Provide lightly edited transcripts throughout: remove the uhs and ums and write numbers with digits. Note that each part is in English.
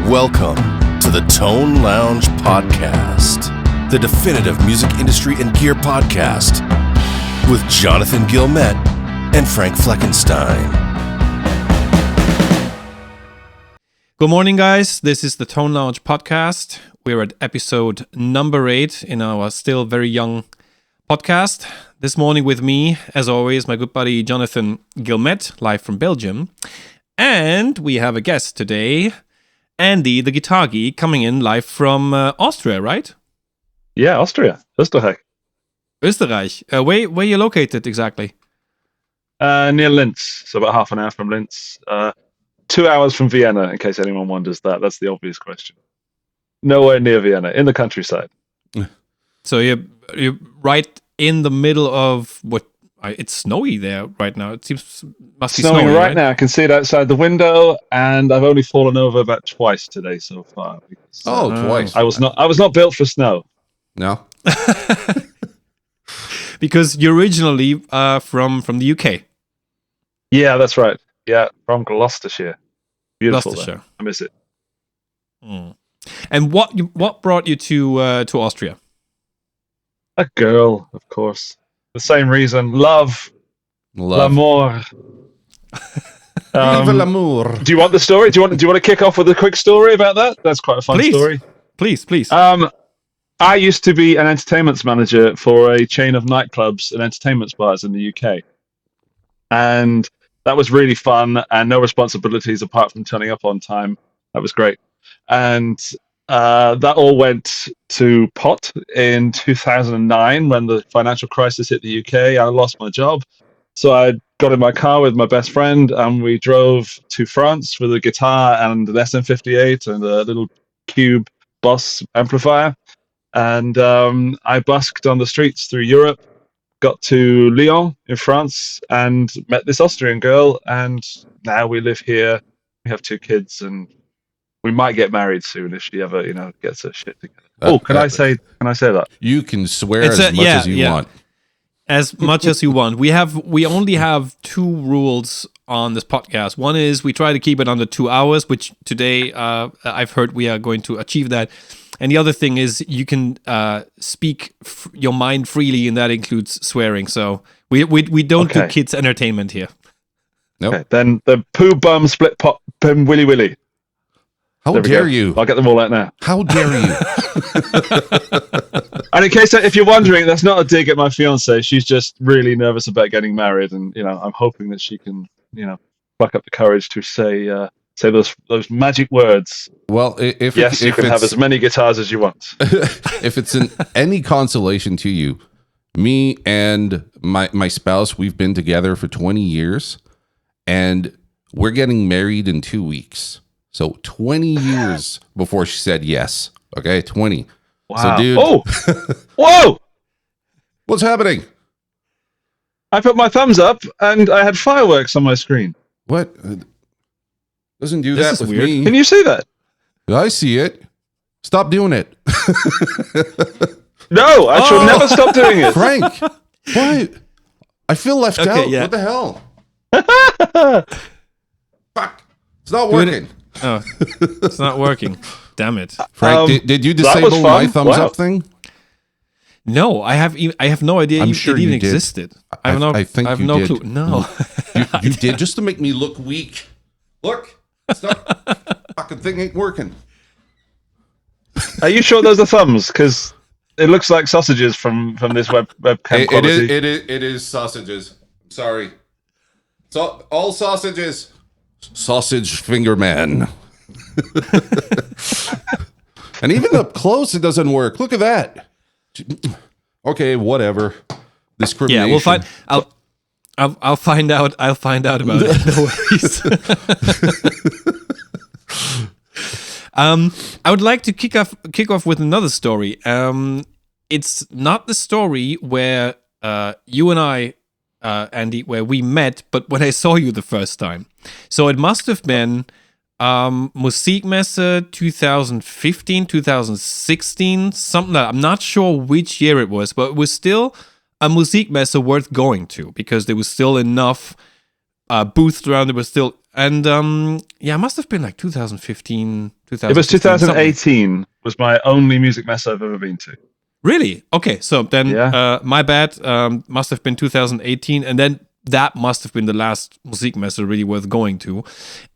Welcome to the Tone Lounge Podcast, the definitive music industry and gear podcast with Jonathan Gilmet and Frank Fleckenstein. Good morning, guys. This is the Tone Lounge Podcast. We're at episode number 8 in our still very young podcast. This morning with me, as always, my good buddy Jonathan Gilmet, live from Belgium. And we have a guest today, Andy, the guitar geek, coming in live from Austria, right? Yeah, Austria. Österreich. Österreich. Where you located exactly? Near Linz, so about half an hour from Linz. 2 hours from Vienna, in case anyone wonders that. That's the obvious question. Nowhere near Vienna, in the countryside. So you're right in the middle of what? It's snowy there right now. It must be snowing snowy right now. I can see it outside the window, and I've only fallen over about twice today so far. Twice. I was not built for snow. No. Because you're originally from the UK. Yeah, that's right. Yeah, from Gloucestershire. Beautiful. Gloucestershire. I miss it. Mm. And what brought you to Austria? A girl, of course. The same reason. Love. L'amour. Vive l'amour. Do you want the story? Do you want to kick off with a quick story about that? That's quite a fun story. Please. I used to be an entertainments manager for a chain of nightclubs and entertainment bars in the UK. And that was really fun and no responsibilities apart from turning up on time. That was great. And that all went to pot in 2009 when the financial crisis hit the UK. I lost my job. So I got in my car with my best friend and we drove to France with a guitar and an SM58 and a little Cube Boss amplifier. And I busked on the streets through Europe, got to Lyon in France and met this Austrian girl. And now we live here. We have 2 kids and we might get married soon if she ever, gets her shit together. Can I say that? You can swear as much as you want. As much as you want. We only have 2 rules on this podcast. One is we try to keep it under 2 hours, which today I've heard we are going to achieve that. And the other thing is you can speak your mind freely, and that includes swearing. So we don't do kids entertainment here. Nope. Okay, then the poo bum split pop pim willy willy. How dare you? I'll get them all out now. How dare you? And in case if you're wondering, that's not a dig at my fiance. She's just really nervous about getting married, and I'm hoping that she can, pluck up the courage to say those magic words. Well, if you can have as many guitars as you want. If it's any consolation to you, me and my spouse, we've been together for 20 years, and we're getting married in 2 weeks. So 20 years before she said yes. Okay, 20. Wow. So, dude. Oh! Whoa! What's happening? I put my thumbs up and I had fireworks on my screen. What? Doesn't do that with me. Can you see that? I see it. Stop doing it. No, I shall never stop doing it. Frank, what? I feel left out. Yeah. What the hell? Fuck. It's not working. Oh, it's not working. Damn it. Frank, did you disable my thumbs up thing? No, I have no idea I'm sure it even you did. existed. I think I have you no did. clue. No. You did, just to make me look weak. Look. Fucking thing ain't working. Are you sure those are thumbs? Because it looks like sausages from this webcam quality. It is sausages. Sorry. So all sausages. Sausage finger man. And even up close it doesn't work. Look at that. Okay, whatever. Discrimination. Yeah, we'll find. I'll find out. I'll find out about it. No worries. I would like to kick off with another story. It's not the story where you and I, Andy, where we met, but when I saw you the first time. So it must have been Musikmesse 2015, 2016, something like that. I'm not sure which year it was, but it was still a Musikmesse worth going to because there was still enough booths around. There was still And it must have been like 2015, 2016. It was something. 2018 was my only music mess I've ever been to. Really? Okay, so then my bad. Must have been 2018, and then that must have been the last Musikmesse really worth going to.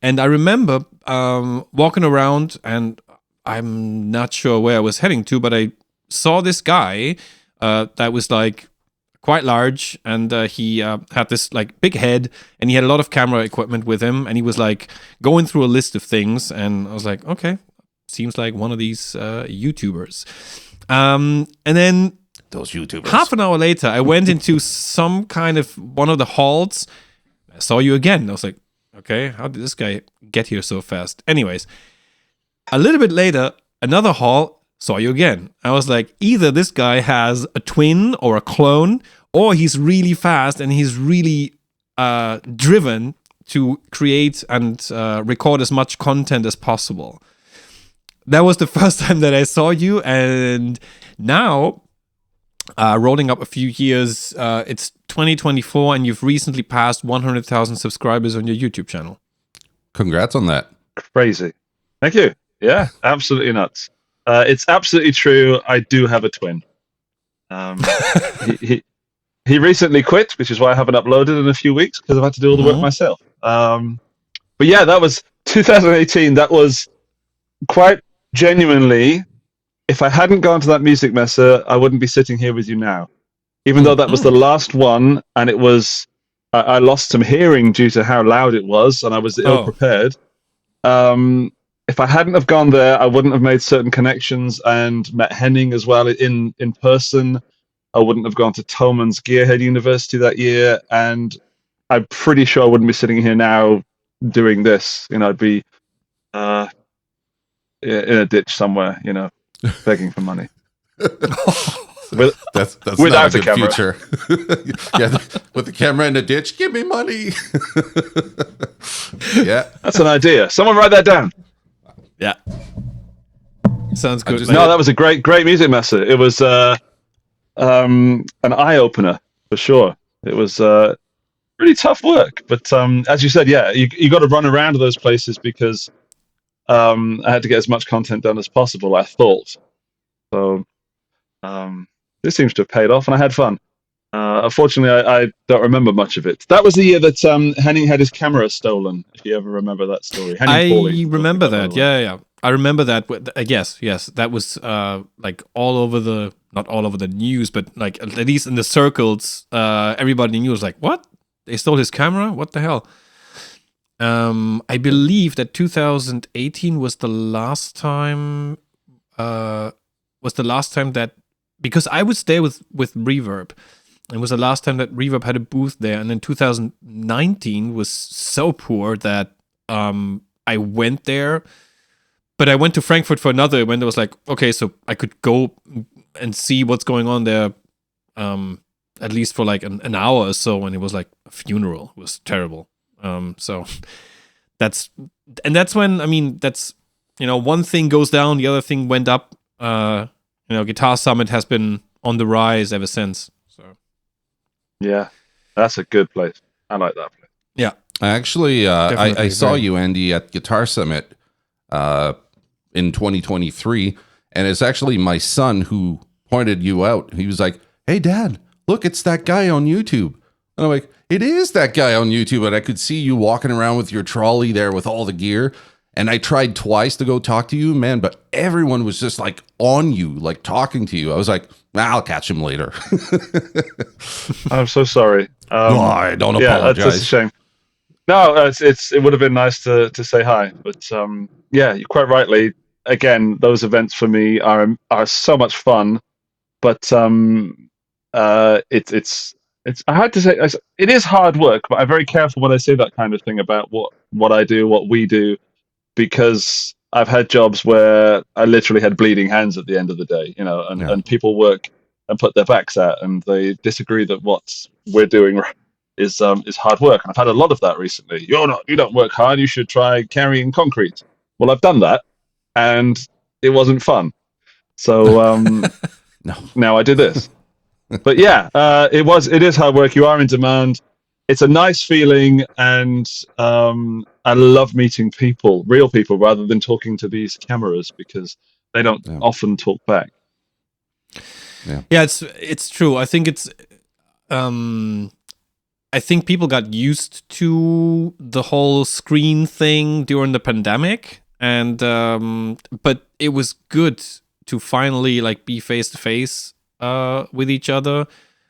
And I remember walking around, and I'm not sure where I was heading to, but I saw this guy that was like quite large, and he had this like big head, and he had a lot of camera equipment with him, and he was like going through a list of things, and I was like, okay, seems like one of these YouTubers. And then Those YouTubers. half an hour later, I went into some kind of one of the halls. I saw you again. I was like, okay, how did this guy get here so fast? Anyways, a little bit later, another hall, saw you again. I was like, either this guy has a twin or a clone, or he's really fast and he's really driven to create and record as much content as possible. That was the first time that I saw you, and now, rolling up a few years, it's 2024, and you've recently passed 100,000 subscribers on your YouTube channel. Congrats on that. Crazy. Thank you. Yeah, absolutely nuts. It's absolutely true. I do have a twin. He recently quit, which is why I haven't uploaded in a few weeks, because I've had to do all the work myself. But yeah, that was 2018. That was quite genuinely, if I hadn't gone to that music messe, I wouldn't be sitting here with you now. Even though that was the last one, and it was, I lost some hearing due to how loud it was, and I was ill prepared. If I hadn't have gone there, I wouldn't have made certain connections and met Henning as well in person. I wouldn't have gone to Thoman's Gearhead University that year, and I'm pretty sure I wouldn't be sitting here now doing this. I'd be in a ditch somewhere, begging for money. That's without not a a good camera. future. With the camera in the ditch, give me money. Yeah, That's an idea. Someone write that down. Yeah. Sounds good. No, that was a great music messe. It was an eye opener for sure. It was really tough work, but as you said, yeah, you got to run around to those places because I had to get as much content done as possible. I thought so. This seems to have paid off, and I had fun. Unfortunately, I don't remember much of it. That was the year that Henning had his camera stolen. If you ever remember that story, I remember that. Yeah. I remember that. Yes. That was like all over not all over the news, but like at least in the circles, everybody knew. Was like, what? They stole his camera? What the hell? I believe that 2018 was the last time. That, because I was there with Reverb. It was the last time that Reverb had a booth there, and then 2019 was so poor that I went there, but I went to Frankfurt for another event. It was like, okay, so I could go and see what's going on there, at least for like an hour or so, and it was like a funeral. It was terrible. So that's when, that's, one thing goes down, the other thing went up. Guitar Summit has been on the rise ever since. So yeah, that's a good place. I like that place. Yeah, actually, I saw you, Andy, at Guitar Summit in 2023, and it's actually my son who pointed you out. He was like, "Hey, Dad, look, it's that guy on YouTube." And I'm like, "It is that guy on YouTube," and I could see you walking around with your trolley there with all the gear. And I tried twice to go talk to you, man, but everyone was just like on you, like talking to you. I was like, I'll catch him later. I'm so sorry. I don't apologize. That's a shame. No, it would have been nice to say hi, but yeah, you're quite rightly. Again, those events for me are so much fun, but it's I had to say it is hard work, but I'm very careful when I say that kind of thing about what I do, what we do. Because I've had jobs where I literally had bleeding hands at the end of the day, and people work and put their backs out, and they disagree that what we're doing is hard work. And I've had a lot of that recently. You don't work hard. You should try carrying concrete. Well, I've done that, and it wasn't fun. So now I do this. But yeah, it is hard work. You are in demand. It's a nice feeling, and I love meeting people, real people, rather than talking to these cameras, because they don't often talk back. Yeah, it's true. I think I think people got used to the whole screen thing during the pandemic, and but it was good to finally like be face to face with each other,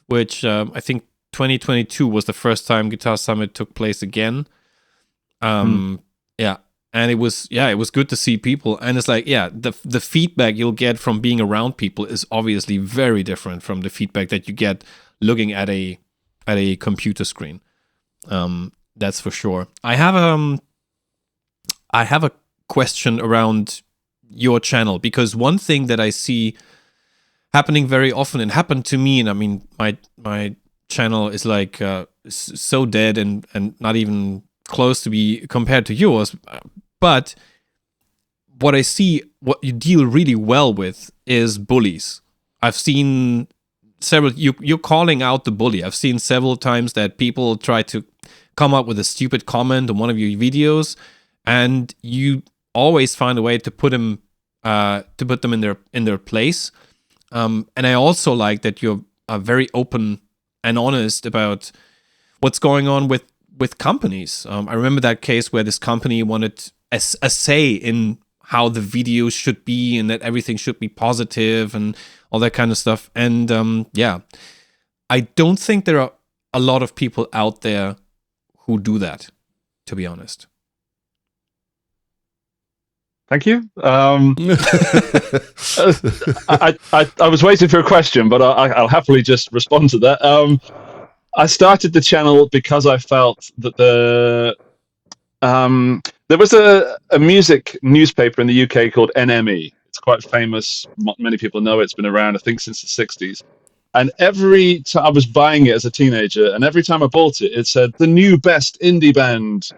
which I think 2022 was the first time Guitar Summit took place again. Yeah, and it was good to see people, and it's like the feedback you'll get from being around people is obviously very different from the feedback that you get looking at a computer screen. That's for sure. I have a question around your channel, because one thing that I see happening very often, and happened to me, and I mean my channel is like so dead and not even close to be compared to yours, but what I see, what you deal really well with is bullies. I've seen several, you're calling out the bully. I've seen several times that people try to come up with a stupid comment on one of your videos, and you always find a way to put them in their place. And I also like that you're very open and honest about what's going on with companies. I remember that case where this company wanted a say in how the videos should be, and that everything should be positive and all that kind of stuff. And I don't think there are a lot of people out there who do that, to be honest. Thank you. I was waiting for a question, but I'll happily just respond to that. I started the channel because I felt that there was a music newspaper in the UK called NME. It's quite famous. Many people know it. It's been around, I think, since the 60s. And every time I was buying it as a teenager, and every time I bought it, it said, the new best indie band,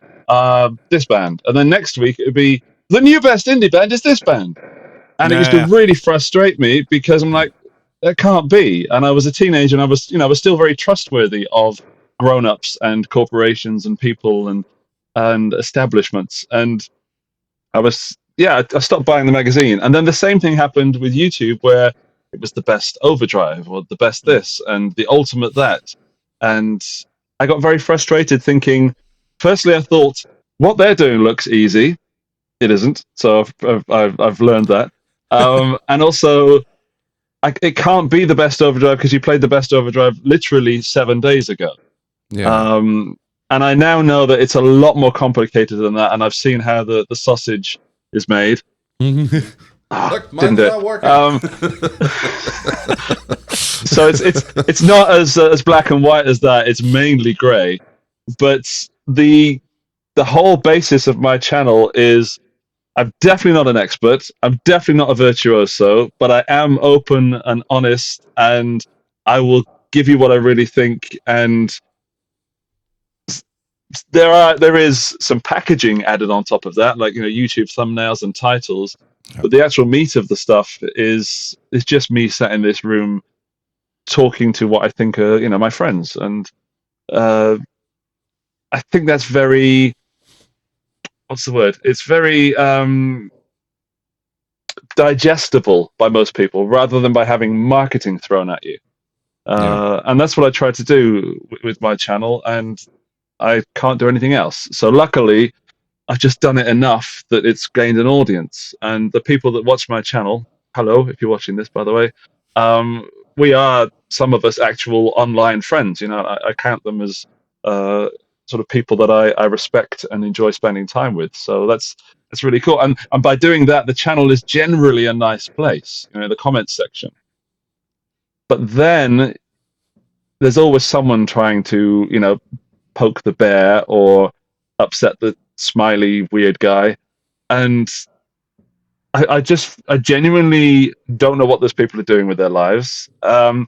this band. And then next week, it would be, the new best indie band is this band. And it used to really frustrate me, because I'm like, that can't be. And I was a teenager, and I was still very trustworthy of grown-ups and corporations and people and establishments. And I stopped buying the magazine. And then the same thing happened with YouTube, where it was the best overdrive or the best this and the ultimate that. And I got very frustrated, thinking, firstly, I thought, what they're doing looks easy. It isn't. So I've learned that. And also, it can't be the best overdrive, because you played the best overdrive literally 7 days ago. Yeah. And I now know that it's a lot more complicated than that, and I've seen how the sausage is made. Look, mine's not working. So it's not as black and white as that. It's mainly grey. But the whole basis of my channel is, I'm definitely not an expert. I'm definitely not a virtuoso, but I am open and honest, and I will give you what I really think. And there is some packaging added on top of that, like YouTube thumbnails and titles. But the actual meat of the stuff is just me sat in this room talking to what I think are my friends, and I think that's very, what's the word? It's very digestible by most people, rather than by having marketing thrown at you. And that's what I try to do with my channel, and I can't do anything else. So luckily, I've just done it enough that it's gained an audience. And the people that watch my channel, hello, if you're watching this, by the way, we are, some of us, actual online friends. I count them as sort of people that I respect and enjoy spending time with. So that's really cool. And by doing that, the channel is generally a nice place, the comments section. But then there's always someone trying to, poke the bear or upset the smiley weird guy. And I genuinely don't know what those people are doing with their lives. I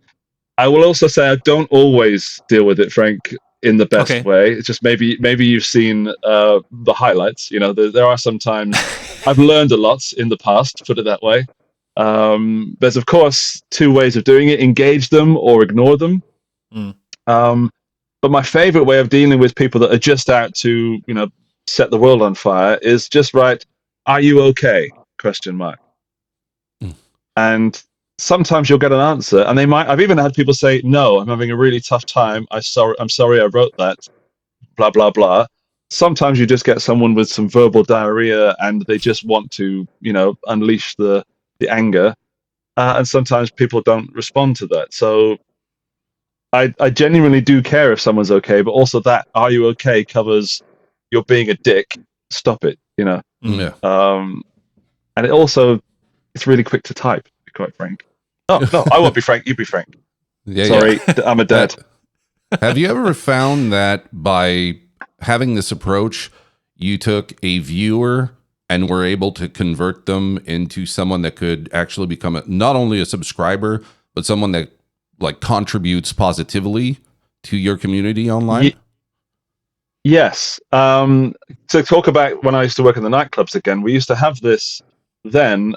will also say I don't always deal with it, Frank, in the best way. It's just maybe you've seen the highlights. There are some times I've learned a lot in the past, put it that way. There's, of course, two ways of doing it: engage them or ignore them. But my favorite way of dealing with people that are just out to set the world on fire is just write, "Are you okay?" ? And sometimes you'll get an answer, and I've even had people say, "No, I'm having a really tough time. I'm sorry I wrote that, blah, blah, blah." Sometimes you just get someone with some verbal diarrhea and they just want to, unleash the anger. And sometimes people don't respond to that. So I genuinely do care if someone's okay, but also that "are you okay" covers you're being a dick. Stop it, Yeah. And it's really quick to type, to be quite frank. Oh, no, I won't be frank. You be frank. Yeah. Sorry, I'm a dad. Have you ever found that by having this approach, you took a viewer and were able to convert them into someone that could actually become not only a subscriber, but someone that like contributes positively to your community online? Yes. To talk about when I used to work in the nightclubs again, we used to have this then.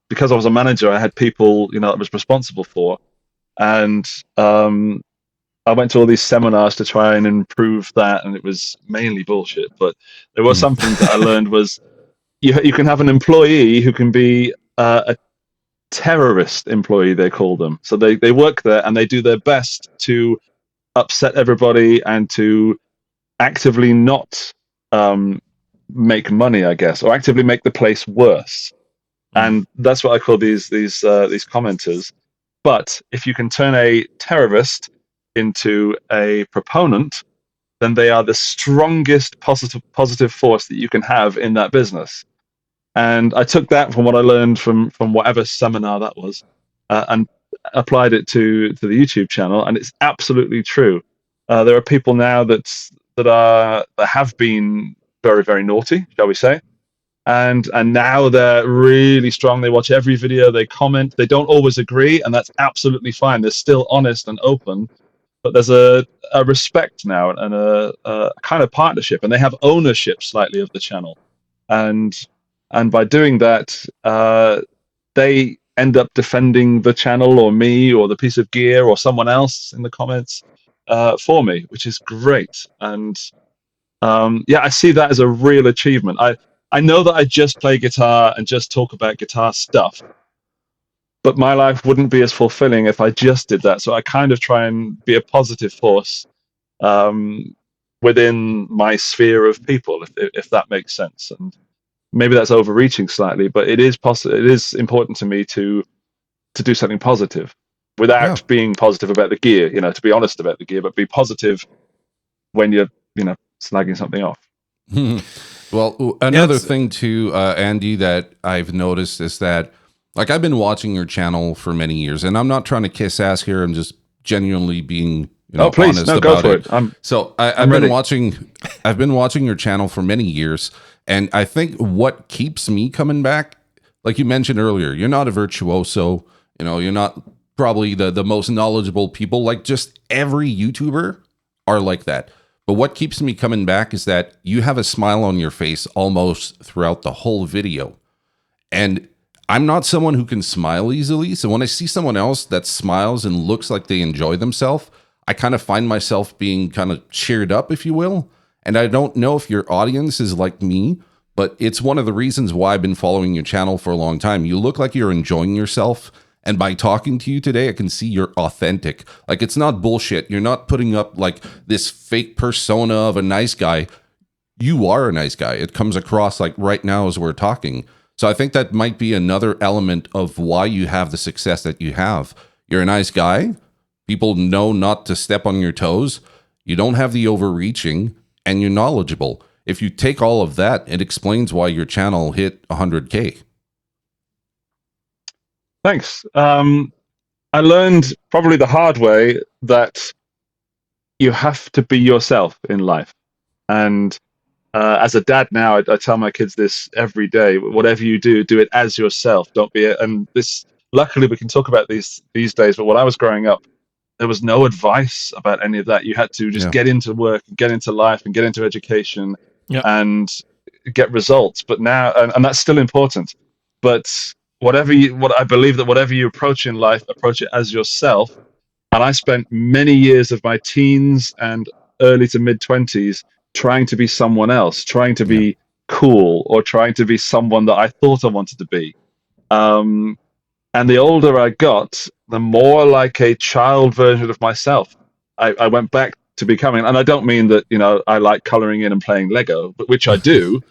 Because I was a manager, I had people, I was responsible for, and I went to all these seminars to try and improve that, and it was mainly bullshit. But there were some things that I learned was you can have an employee who can be a terrorist employee, they call them. So they work there and they do their best to upset everybody and to actively not make money, I guess, or actively make the place worse. And that's what I call these commenters. But if you can turn a terrorist into a proponent, then they are the strongest positive force that you can have in that business. And I took that from what I learned from whatever seminar that was, and applied it to the YouTube channel, and it's absolutely true. There are people now that have been very, very naughty, shall we say, and now they're really strong. They watch every video, they comment. They don't always agree, and that's absolutely fine. They're still honest and open, but there's a respect now and a kind of partnership, and they have ownership slightly of the channel, and by doing that, they end up defending the channel or me or the piece of gear or someone else in the comments for me, which is great. And I see that as a real achievement. I know that I just play guitar and just talk about guitar stuff, but my life wouldn't be as fulfilling if I just did that. So I kind of try and be a positive force within my sphere of people, if that makes sense. And maybe that's overreaching slightly, but it is It is important to me to do something positive without being positive about the gear. To be honest about the gear, but be positive when you're snagging something off. Well, another thing too, Andy, that I've noticed is that, like, I've been watching your channel for many years, and I'm not trying to kiss ass here. I'm just genuinely being, please, honest no, about go for it. I've been watching your channel for many years, and I think what keeps me coming back, like you mentioned earlier, you're not a virtuoso. You're not probably the most knowledgeable people. Like, just every YouTuber are like that. But what keeps me coming back is that you have a smile on your face almost throughout the whole video. And I'm not someone who can smile easily. So when I see someone else that smiles and looks like they enjoy themselves, I kind of find myself being kind of cheered up, if you will. And I don't know if your audience is like me, but it's one of the reasons why I've been following your channel for a long time. You look like you're enjoying yourself. And by talking to you today, I can see you're authentic. Like, it's not bullshit. You're not putting up like this fake persona of a nice guy. You are a nice guy. It comes across like right now as we're talking. So I think that might be another element of why you have the success that you have. You're a nice guy. People know not to step on your toes. You don't have the overreaching, and you're knowledgeable. If you take all of that, it explains why your channel hit 100K. Thanks. I learned probably the hard way that you have to be yourself in life. And as a dad now, I tell my kids this every day: whatever you do, do it as yourself. Don't be and this. Luckily, we can talk about these days. But when I was growing up, there was no advice about any of that. You had to just get into work, get into life, and get into education, and get results. But now, and that's still important. But I believe that whatever you approach in life, approach it as yourself. And I spent many years of my teens and early to mid 20s trying to be someone else, trying to be cool, or trying to be someone that I thought I wanted to be. And the older I got, the more like a child version of myself I went back to becoming. And I don't mean that, I like coloring in and playing Lego, but which I do,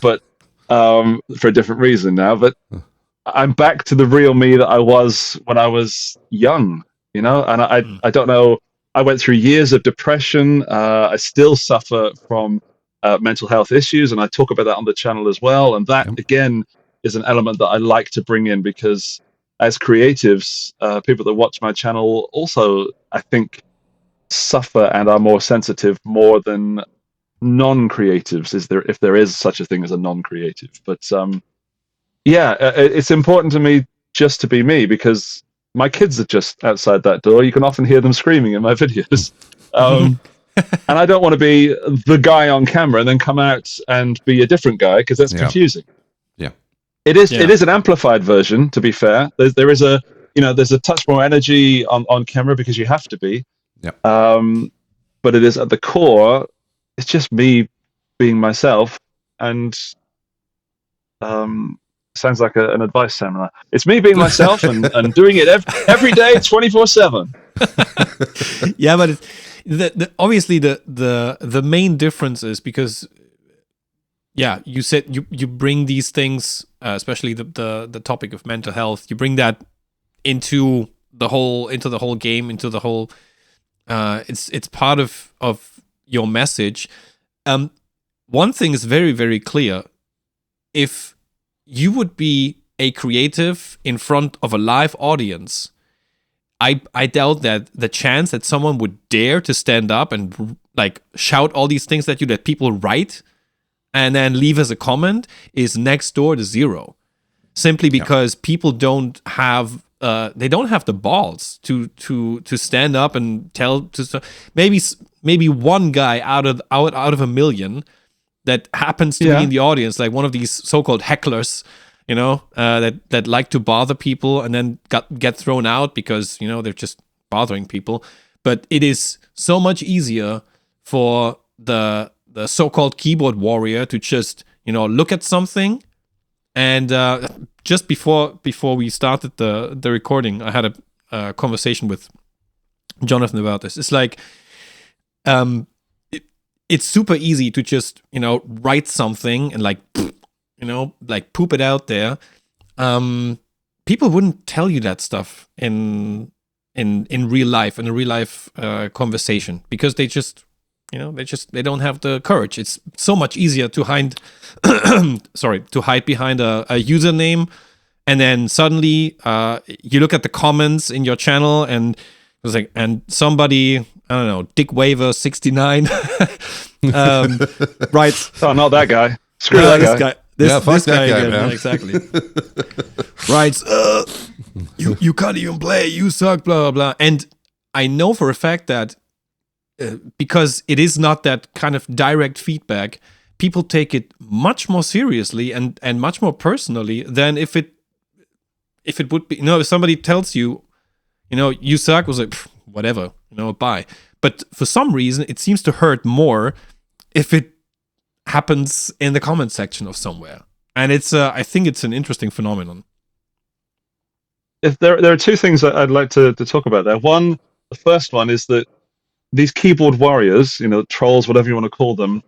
but for a different reason now. But I'm back to the real me that I was when I was young, and I don't know. I went through years of depression. I still suffer from mental health issues, and I talk about that on the channel as well. And that, again, is an element that I like to bring in because as creatives, people that watch my channel also, I think, suffer and are more sensitive more than non-creatives, if there is such a thing as a non-creative. But it's important to me just to be me because my kids are just outside that door. You can often hear them screaming in my videos. And I don't want to be the guy on camera and then come out and be a different guy because that's confusing. Yeah. It is an amplified version, to be fair. There is there's a touch more energy on camera because you have to be. Yeah. But it is at the core, it's just me being myself, and sounds like an advice seminar. It's me being myself and doing it every day, 24/7. Yeah, but obviously the main difference is because, you said you bring these things, especially the topic of mental health, you bring that into the whole game, into the whole. It's part of your message. One thing is very, very clear. If you would be a creative in front of a live audience, I doubt that the chance that someone would dare to stand up and like shout all these things at you that people write and then leave as a comment is next door to zero. Simply because people don't have the balls to stand up and tell. Maybe one guy out of a million that happens to be in the audience, like one of these so-called hecklers, that like to bother people and then get thrown out because they're just bothering people. But it is so much easier for the so-called keyboard warrior to just look at something. And just before we started the recording, I had a conversation with Jonathan about this. It's like it's super easy to just write something and like poop it out there. People wouldn't tell you that stuff in real life, in a real life conversation, because they just they don't have the courage. It's so much easier to hide behind a username, and then suddenly you look at the comments in your channel and it's like, and somebody, I don't know, Dick Waver 69 writes, oh, not that guy. Screw that guy. This guy again, man. Exactly. Writes, you can't even play, you suck, blah, blah, blah. And I know for a fact that because it is not that kind of direct feedback, people take it much more seriously and much more personally than if it would be, if somebody tells you, you suck, was like, whatever, bye. But for some reason, it seems to hurt more if it happens in the comment section of somewhere. And it's, I think it's an interesting phenomenon. If there are two things that I'd like to talk about there. One, the first one is that these keyboard warriors, trolls, whatever you want to call them,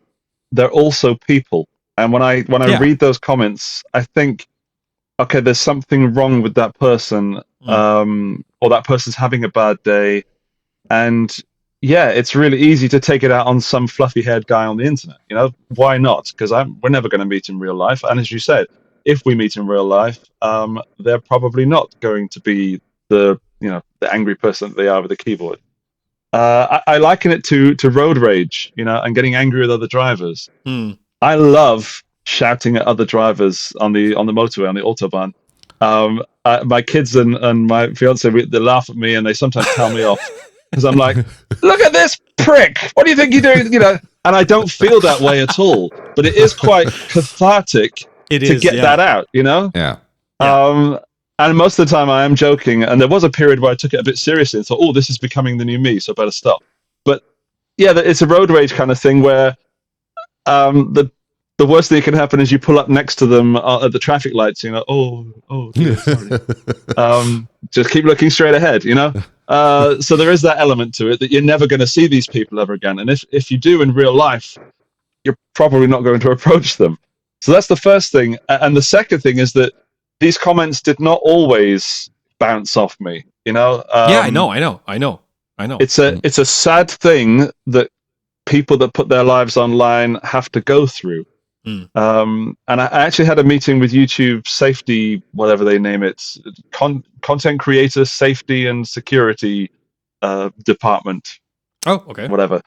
they're also people. And when I read those comments, I think, okay, there's something wrong with that person, or that person's having a bad day. And it's really easy to take it out on some fluffy-haired guy on the internet. Why not? Because we're never going to meet in real life. And as you said, if we meet in real life, they're probably not going to be the angry person that they are with a keyboard. I liken it to road rage, and getting angry with other drivers. I love shouting at other drivers on the motorway, on the autobahn. My kids and my fiance, they laugh at me and they sometimes tell me off because I'm like, look at this prick! What do you think you're doing? And I don't feel that way at all. But it is quite cathartic to get that out. Yeah. And most of the time I am joking, and there was a period where I took it a bit seriously and thought, oh, this is becoming the new me, so I better stop. But it's a road rage kind of thing where the worst thing that can happen is you pull up next to them at the traffic lights. You know, oh, dear, sorry. Just keep looking straight ahead. You know. So there is that element to it that you're never going to see these people ever again, and if you do in real life, you're probably not going to approach them. So that's the first thing, and the second thing is that these comments did not always bounce off me. You know. Yeah, I know. It's a sad thing that people that put their lives online have to go through. And I actually had a meeting with YouTube safety, whatever they name it, content creator safety and security department. Oh, okay. Whatever.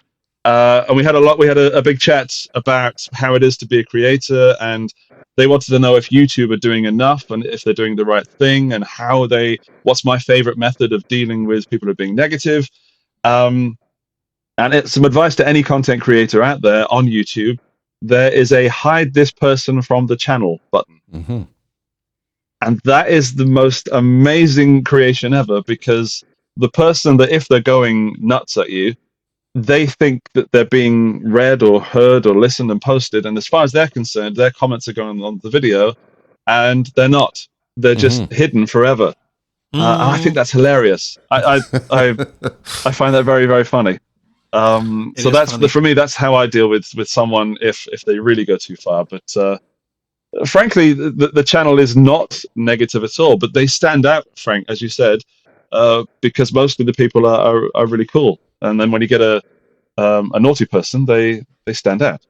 And we had a big chat about how it is to be a creator, and they wanted to know if YouTube are doing enough and if they're doing the right thing, and what's my favorite method of dealing with people who are being negative. And it's some advice to any content creator out there on YouTube. There is a hide this person from the channel button. Mm-hmm. And that is the most amazing creation ever, because the person that, if they're going nuts at you, they think that they're being read or heard or listened and posted. And as far as they're concerned, their comments are going on the video, and they're not. They're just hidden forever. And I think that's hilarious. I find that very, very funny. So that's for me. That's how I deal with someone if they really go too far. But frankly, the channel is not negative at all. But they stand out, Frank, as you said, because mostly the people are really cool. And then when you get a naughty person, they stand out.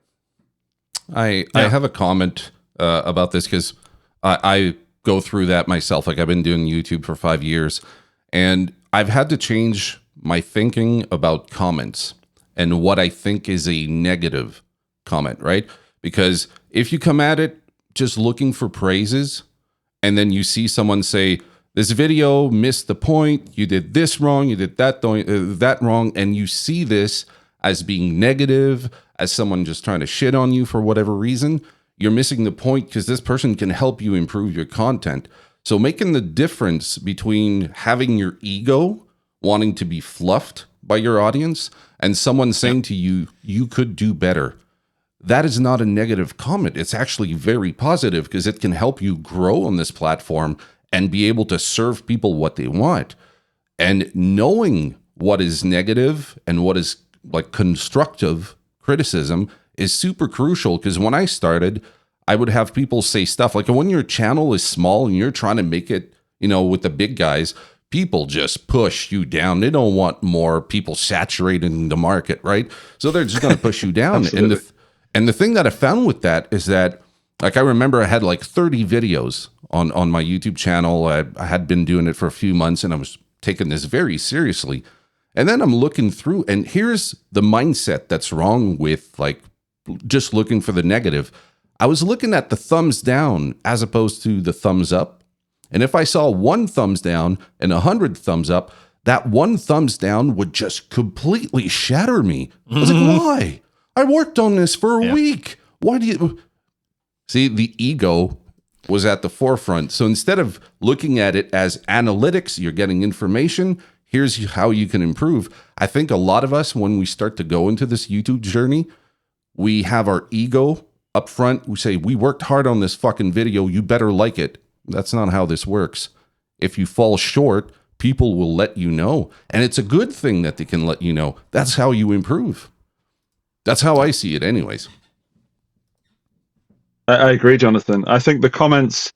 I have a comment about this because I go through that myself. Like, I've been doing YouTube for 5 years, and I've had to change my thinking about comments and what I think is a negative comment, right? Because if you come at it just looking for praises, and then you see someone say, this video missed the point, you did this wrong, you did that wrong, and you see this as being negative, as someone just trying to shit on you for whatever reason, you're missing the point, because this person can help you improve your content. So making the difference between having your ego wanting to be fluffed by your audience and someone saying to you, you could do better, that is not a negative comment. It's actually very positive, because it can help you grow on this platform and be able to serve people what they want. And knowing what is negative and what is like constructive criticism is super crucial, because when I started, I would have people say stuff like, when your channel is small and you're trying to make it, with the big guys, people just push you down. They don't want more people saturating the market, right? So they're just going to push you down. And the thing that I found with that is that, like, I remember I had like 30 videos on my YouTube channel. I had been doing it for a few months, and I was taking this very seriously. And then I'm looking through, and here's the mindset that's wrong with like just looking for the negative. I was looking at the thumbs down as opposed to the thumbs up. And if I saw 1 thumbs down and 100 thumbs up, that 1 thumbs down would just completely shatter me. I was like, why? I worked on this for a week. Why do you... See, the ego was at the forefront. So instead of looking at it as analytics, you're getting information, here's how you can improve. I think a lot of us, when we start to go into this YouTube journey, we have our ego up front. We say, we worked hard on this fucking video, you better like it. That's not how this works. If you fall short, people will let you know. And it's a good thing that they can let you know. That's how you improve. That's how I see it anyways. I agree, Jonathan. I think the comments,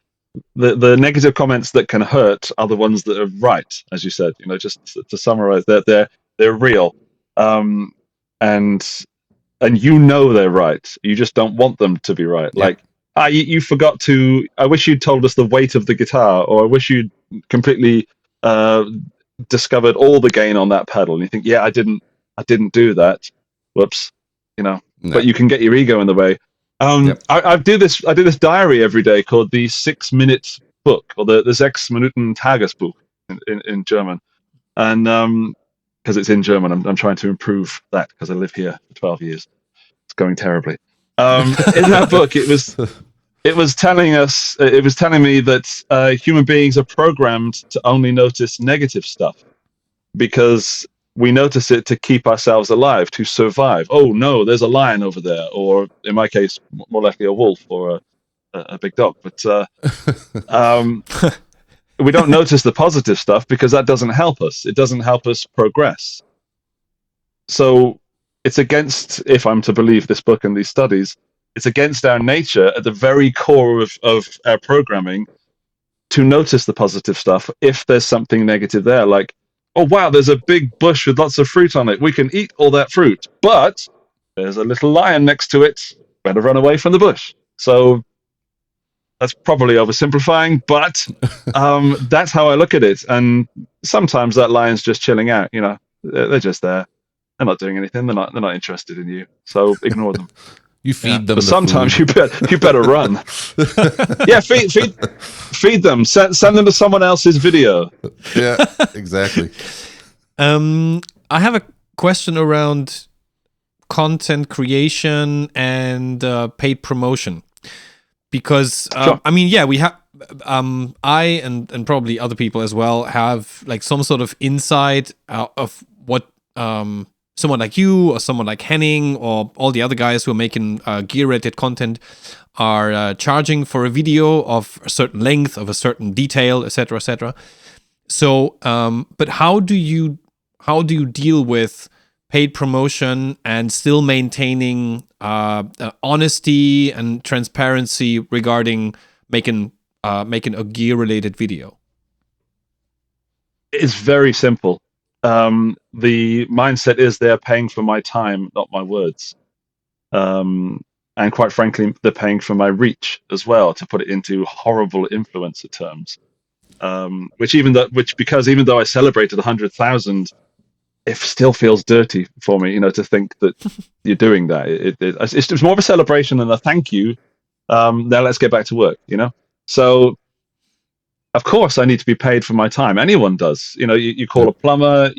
the negative comments that can hurt are the ones that are right, as you said. Just to summarize, they're real, and they're right. You just don't want them to be right. Yeah. Like, you forgot to. I wish you'd told us the weight of the guitar, or I wish you'd completely discovered all the gain on that pedal. And you think, I didn't do that. Whoops. No. But you can get your ego in the way. I do this diary every day called the 6-minute book, or the 6 Minuten Tagesbuch in German. And because it's in German, I'm trying to improve that, because I live here for 12 years. It's going terribly. In that book, it was telling me that human beings are programmed to only notice negative stuff, because we notice it to keep ourselves alive, to survive. Oh no, there's a lion over there, or in my case, more likely a wolf or a big dog. But we don't notice the positive stuff because that doesn't help us. It doesn't help us progress. So it's against, if I'm to believe this book and these studies, it's against our nature at the very core of our programming to notice the positive stuff if there's something negative there. Like, oh wow, there's a big bush with lots of fruit on it. We can eat all that fruit, but there's a little lion next to it. Better run away from the bush. So that's probably oversimplifying, but that's how I look at it. And sometimes that lion's just chilling out. You know, they're just there. They're not doing anything. They're not interested in you. So ignore them. You feed them. But sometimes you better run. Yeah, feed them. Send them to someone else's video. Yeah, exactly. I have a question around content creation and paid promotion, because Sure. I mean, yeah, we have. I and probably other people as well have like some sort of insight of what someone like you or someone like Henning or all the other guys who are making gear-related content are charging for a video of a certain length, of a certain detail, etc., etc. So, but how do you deal with paid promotion and still maintaining honesty and transparency regarding making a gear-related video? It's very simple. The mindset is they're paying for my time, not my words. And quite frankly, they're paying for my reach as well, to put it into horrible influencer terms. Because even though I celebrated 100,000, it still feels dirty for me, to think that you're doing that. It's more of a celebration and a thank you. Now let's get back to work, So, of course, I need to be paid for my time. Anyone does. You call a plumber.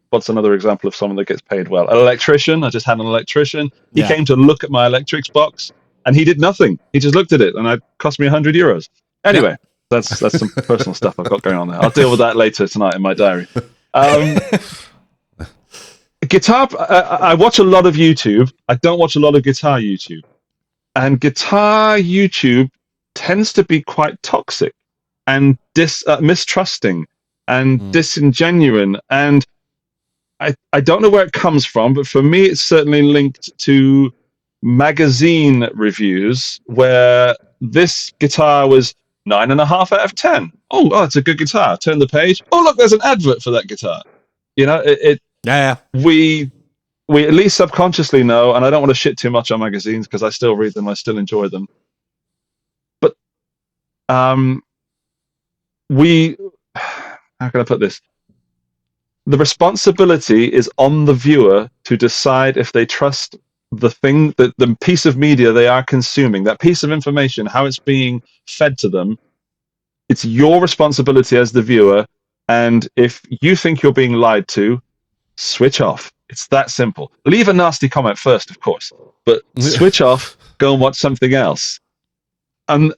What's another example of someone that gets paid well? An electrician. I just had an electrician. He came to look at my electrics box, and he did nothing. He just looked at it, and it cost me €100. Anyway, that's some personal stuff I've got going on there. I'll deal with that later tonight in my diary. Guitar. I watch a lot of YouTube. I don't watch a lot of guitar YouTube, and guitar YouTube tends to be quite toxic and mistrusting and disingenuine. And I don't know where it comes from, but for me, it's certainly linked to magazine reviews where this guitar was 9.5 out of 10. Oh, it's a good guitar. Turn the page. Oh, look, there's an advert for that guitar. We at least subconsciously know, and I don't want to shit too much on magazines because I still read them. I still enjoy them. But how can I put this? The responsibility is on the viewer to decide if they trust the piece of media they are consuming, that piece of information, how it's being fed to them. It's your responsibility as the viewer. And if you think you're being lied to, switch off. It's that simple. Leave a nasty comment first, of course, but switch off, go and watch something else. And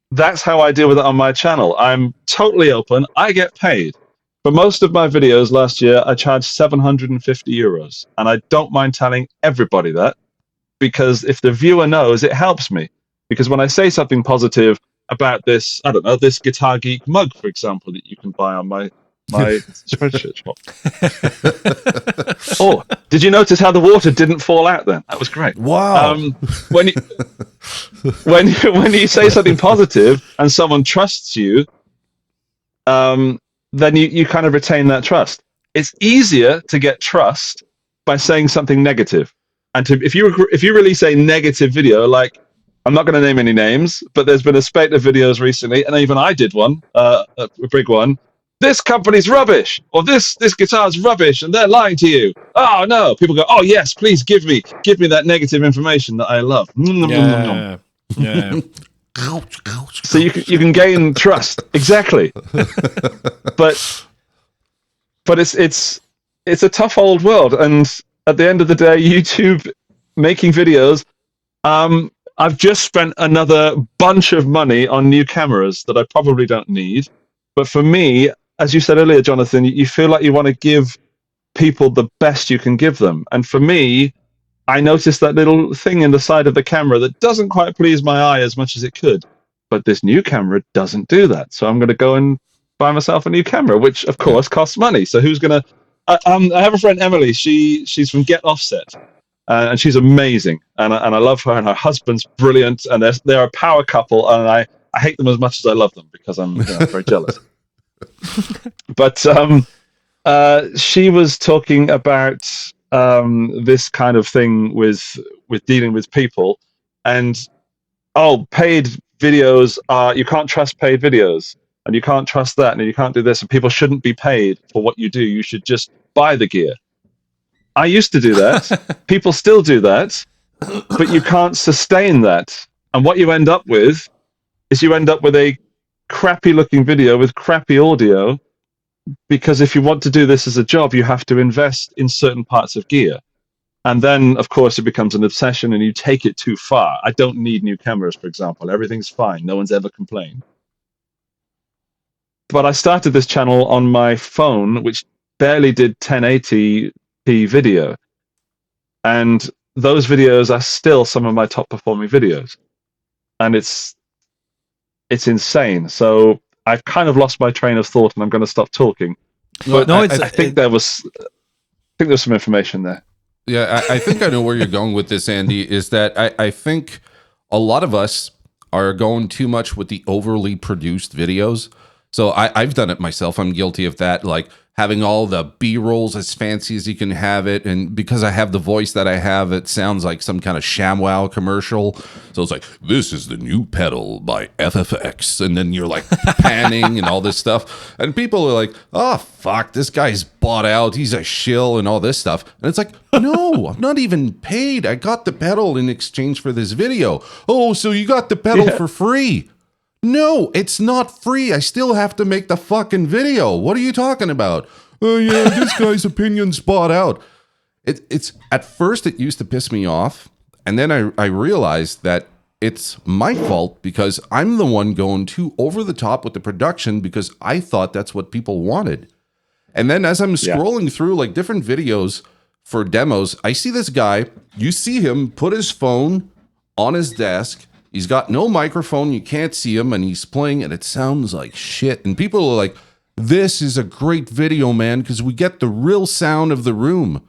that's how I deal with it on my channel. I'm totally open. I get paid. For most of my videos last year, I charged €750. And I don't mind telling everybody that, because if the viewer knows, it helps me. Because when I say something positive about this, I don't know, this Guitar Geek mug, for example, that you can buy on my spreadshirt shop. Oh, did you notice how the water didn't fall out then? That was great. Wow. When you say something positive and someone trusts you, then you kind of retain that trust. It's easier to get trust by saying something negative. And if you release a negative video, like, I'm not going to name any names, but there's been a spate of videos recently, and even I did one, a big one. This company's rubbish, or this guitar's rubbish, and they're lying to you. Oh no! People go, oh yes, please give me that negative information that I love. Yeah. So you can gain trust, exactly. But it's a tough old world, and at the end of the day, YouTube making videos. I've just spent another bunch of money on new cameras that I probably don't need. But for me, as you said earlier, Jonathan, you feel like you want to give people the best you can give them. And for me, I noticed that little thing in the side of the camera that doesn't quite please my eye as much as it could. But this new camera doesn't do that. So I'm going to go and buy myself a new camera, which of course costs money. So who's going to... I have a friend, Emily. She's from Get Offset. And she's amazing. And I love her. And her husband's brilliant. And they're a power couple. And I hate them as much as I love them because I'm very jealous. But she was talking about this kind of thing with dealing with people, and paid videos you can't trust paid videos, and you can't trust that, and you can't do this, and people shouldn't be paid for what you do. You should just buy the gear. I used to do that. People still do that, but you can't sustain that. And what you end up with is a crappy looking video with crappy audio, because if you want to do this as a job, you have to invest in certain parts of gear. And then, of course, it becomes an obsession and you take it too far. I don't need new cameras, for example. Everything's fine. No one's ever complained. But I started this channel on my phone, which barely did 1080p video. And those videos are still some of my top performing videos. And it's insane. So I've kind of lost my train of thought, and I'm going to stop talking. But I think there was some information there. Yeah, I think I know where you're going with this, Andy, is that I think a lot of us are going too much with the overly produced videos. So I've done it myself. I'm guilty of that, like having all the B-rolls as fancy as you can have it. And because I have the voice that I have, it sounds like some kind of ShamWow commercial. So it's like, this is the new pedal by FFX. And then you're like panning and all this stuff. And people are like, oh, fuck, this guy's bought out. He's a shill and all this stuff. And it's like, no, I'm not even paid. I got the pedal in exchange for this video. Oh, so you got the pedal for free. No, it's not free. I still have to make the fucking video. What are you talking about? Oh yeah, this guy's opinion's bought out. It's at first it used to piss me off, and then I realized that it's my fault because I'm the one going too over the top with the production because I thought that's what people wanted. And then as I'm scrolling through like different videos for demos, I see this guy. You see him put his phone on his desk. He's got no microphone, you can't see him, and he's playing, and it sounds like shit. And people are like, this is a great video, man, because we get the real sound of the room.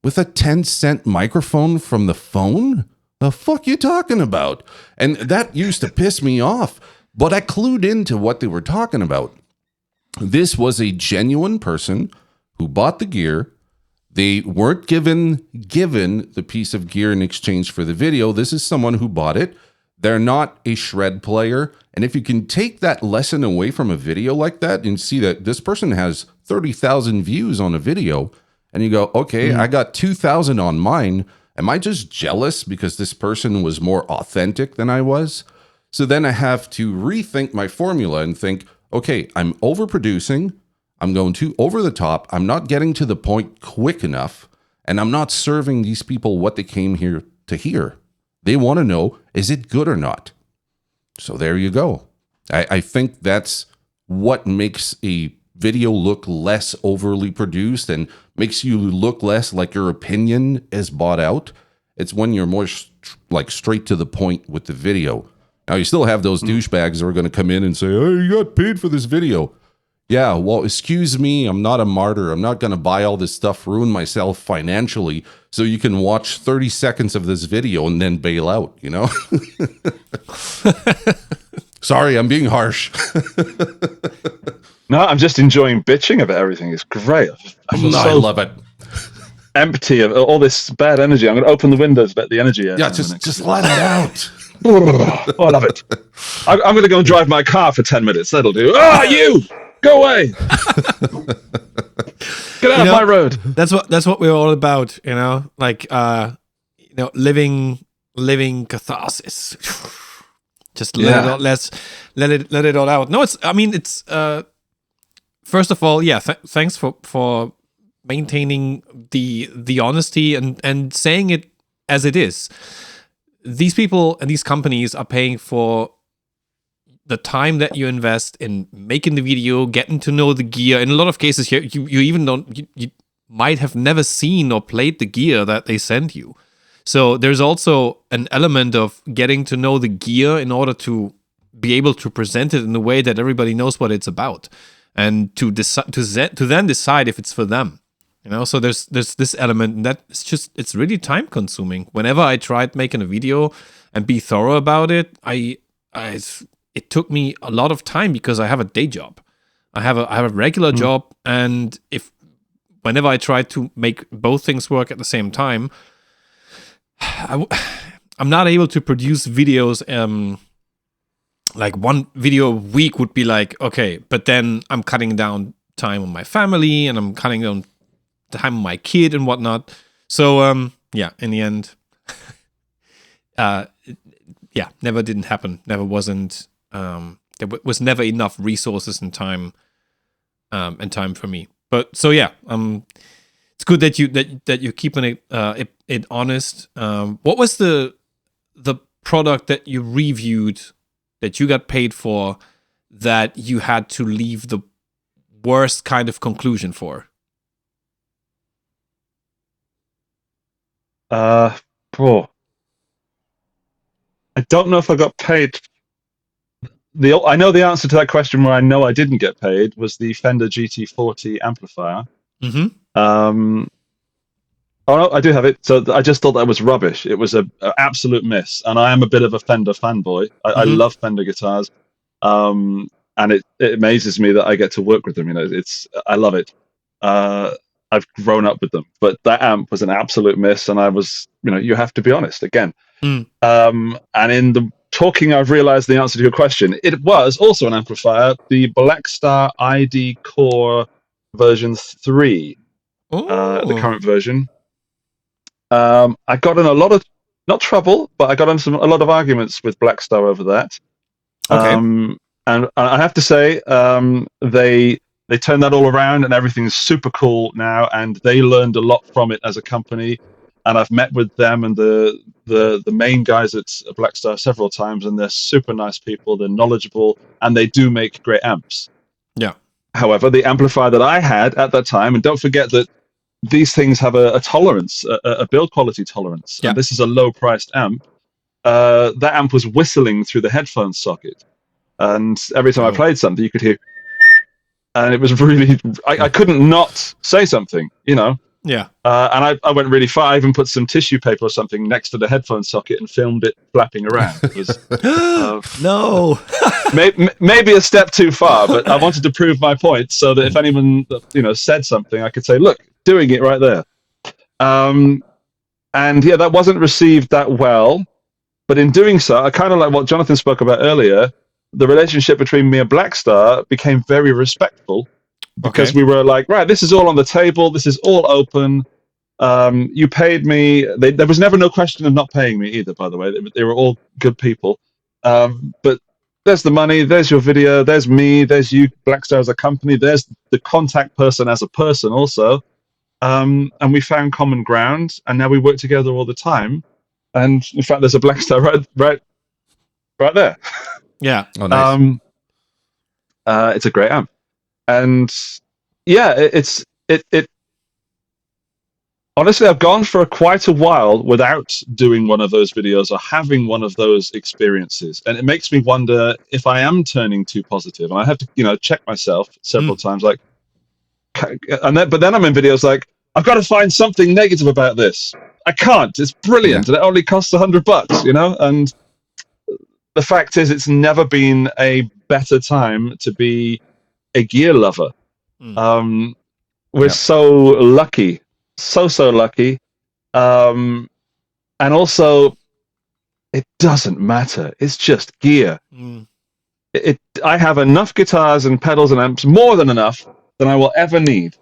With a 10-cent microphone from the phone? The fuck you talking about? And that used to piss me off, but I clued into what they were talking about. This was a genuine person who bought the gear. They weren't given the piece of gear in exchange for the video. This is someone who bought it. They're not a shred player. And if you can take that lesson away from a video like that and see that this person has 30,000 views on a video, and you go, okay, I got 2,000 on mine. Am I just jealous because this person was more authentic than I was? So then I have to rethink my formula and think, okay, I'm overproducing. I'm going too over the top. I'm not getting to the point quick enough, and I'm not serving these people what they came here to hear. They want to know, is it good or not? So there you go. I think that's what makes a video look less overly produced and makes you look less like your opinion is bought out. It's when you're more like straight to the point with the video. Now, you still have those douchebags that are going to come in and say, oh, you got paid for this video. Yeah, well, excuse me, I'm not a martyr. I'm not going to buy all this stuff, ruin myself financially, so you can watch 30 seconds of this video and then bail out, you know? Sorry, I'm being harsh. No, I'm just enjoying bitching about everything. It's great. I love it. Empty of all this bad energy. I'm going to open the windows, let the energy out. Yeah, just let it out. Oh, I love it. I'm going to go and drive my car for 10 minutes. That'll do. You! Go away! Get out of my road. That's what we're all about, you know? Like living catharsis. Just let it all, let it all out. No, it's first of all, thanks for maintaining the honesty and saying it as it is. These people and these companies are paying for the time that you invest in making the video, getting to know the gear. In a lot of cases, you even don't, you might have never seen or played the gear that they send you. So there's also an element of getting to know the gear in order to be able to present it in a way that everybody knows what it's about, and to then decide if it's for them. So there's this element, and it's really time consuming. Whenever I tried making a video and be thorough about it, it took me a lot of time because I have a day job. I have a regular job, and whenever I try to make both things work at the same time, I'm not able to produce videos. Like one video a week would be like, okay, but then I'm cutting down time on my family, and I'm cutting down time on my kid and whatnot. So in the end, never didn't happen. Never wasn't. There was never enough resources and time for me. But so it's good that you're keeping it honest. What was the product that you reviewed that you got paid for that you had to leave the worst kind of conclusion for? I don't know if I got paid. I know the answer to that question where I know I didn't get paid was the Fender GT40 amplifier. Mm-hmm. Oh no, I do have it. So I just thought that was rubbish. It was an absolute miss, and I am a bit of a Fender fanboy. I love Fender guitars, and it amazes me that I get to work with them. I love it. I've grown up with them, but that amp was an absolute miss, and I was, you have to be honest again. And in the talking, I've realized the answer to your question. It was also an amplifier, the Blackstar ID Core version 3, the current version. I got in a lot of, not trouble, but I got in a lot of arguments with Blackstar over that. Okay. And I have to say, they turned that all around, and everything's super cool now, and they learned a lot from it as a company. And I've met with them and the main guys at Blackstar several times, and they're super nice people. They're knowledgeable, and they do make great amps. Yeah. However, the amplifier that I had at that time, and don't forget that these things have a tolerance, a build quality tolerance. Yeah. And this is a low-priced amp. That amp was whistling through the headphone socket, and every time I played something, you could hear. And it was really, I couldn't not say something, Yeah. And I went really far. I even put some tissue paper or something next to the headphone socket and filmed it flapping around. It was, no. maybe a step too far, but I wanted to prove my point so that if anyone, said something, I could say, look, doing it right there. And that wasn't received that well. But in doing so, I kind of like what Jonathan spoke about earlier. The relationship between me and Blackstar became very respectful because we were like, right, this is all on the table. This is all open. You paid me. There was never no question of not paying me either, by the way. They were all good people. But there's the money. There's your video. There's me. There's you, Blackstar as a company. There's the contact person as a person also. And we found common ground, and now we work together all the time. And in fact, there's a Blackstar right there. Yeah. Oh, nice. It's a great amp, and it. Honestly, I've gone for quite a while without doing one of those videos or having one of those experiences, and it makes me wonder if I am turning too positive. And I have to, check myself several times, like, but then I'm in videos like, I've got to find something negative about this. I can't. It's brilliant, and it only costs $100, and. The fact is, it's never been a better time to be a gear lover. We're so lucky, so lucky, and also, it doesn't matter. It's just gear. I have enough guitars and pedals and amps, more than enough, than I will ever need.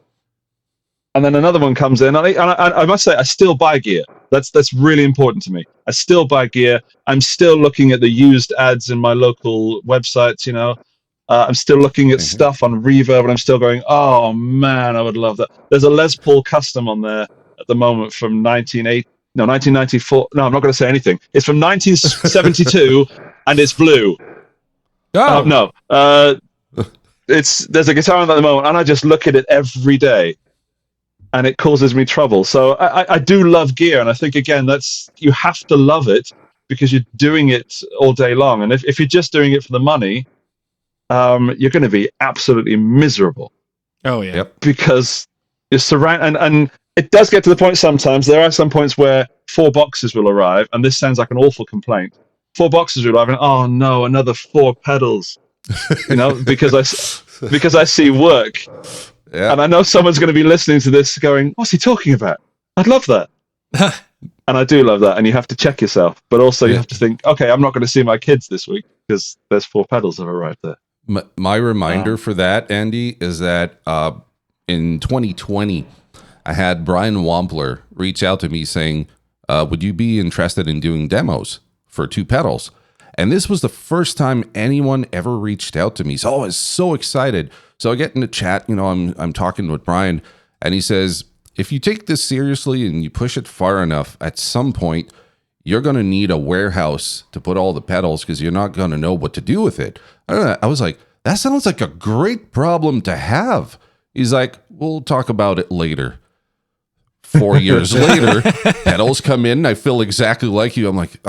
And then another one comes in, and I must say, I still buy gear. That's really important to me. I still buy gear. I'm still looking at the used ads in my local websites, I'm still looking at stuff on Reverb, and I'm still going, oh man, I would love that. There's a Les Paul Custom on there at the moment from 1994. No, I'm not going to say anything. It's from 1972, and it's blue. Oh, No. There's a guitar at the moment, and I just look at it every day, and it causes me trouble. So I do love gear, and I think again you have to love it because you're doing it all day long. And if you're just doing it for the money, you're going to be absolutely miserable. Oh yeah. Yep. Because you're surrounded, and it does get to the point sometimes. There are some points where 4 boxes will arrive, and this sounds like an awful complaint. 4 boxes will arrive, and oh no, another 4 pedals. Because I see work, and I know someone's going to be listening to this going, "What's he talking about?" I'd love that, and I do love that. And you have to check yourself, but also you have to think, "Okay, I'm not going to see my kids this week because there's 4 pedals that have arrived there." My reminder for that, Andy, is that in 2020, I had Brian Wampler reach out to me saying, would you be interested in doing demos for 2 pedals? And this was the first time anyone ever reached out to me. So I was so excited. So I get in the chat, I'm talking with Brian, and he says, if you take this seriously and you push it far enough, at some point, you're going to need a warehouse to put all the pedals because you're not going to know what to do with it. I was like, that sounds like a great problem to have. He's like, we'll talk about it later. 4 years later, pedals come in. I feel exactly like you. I'm like,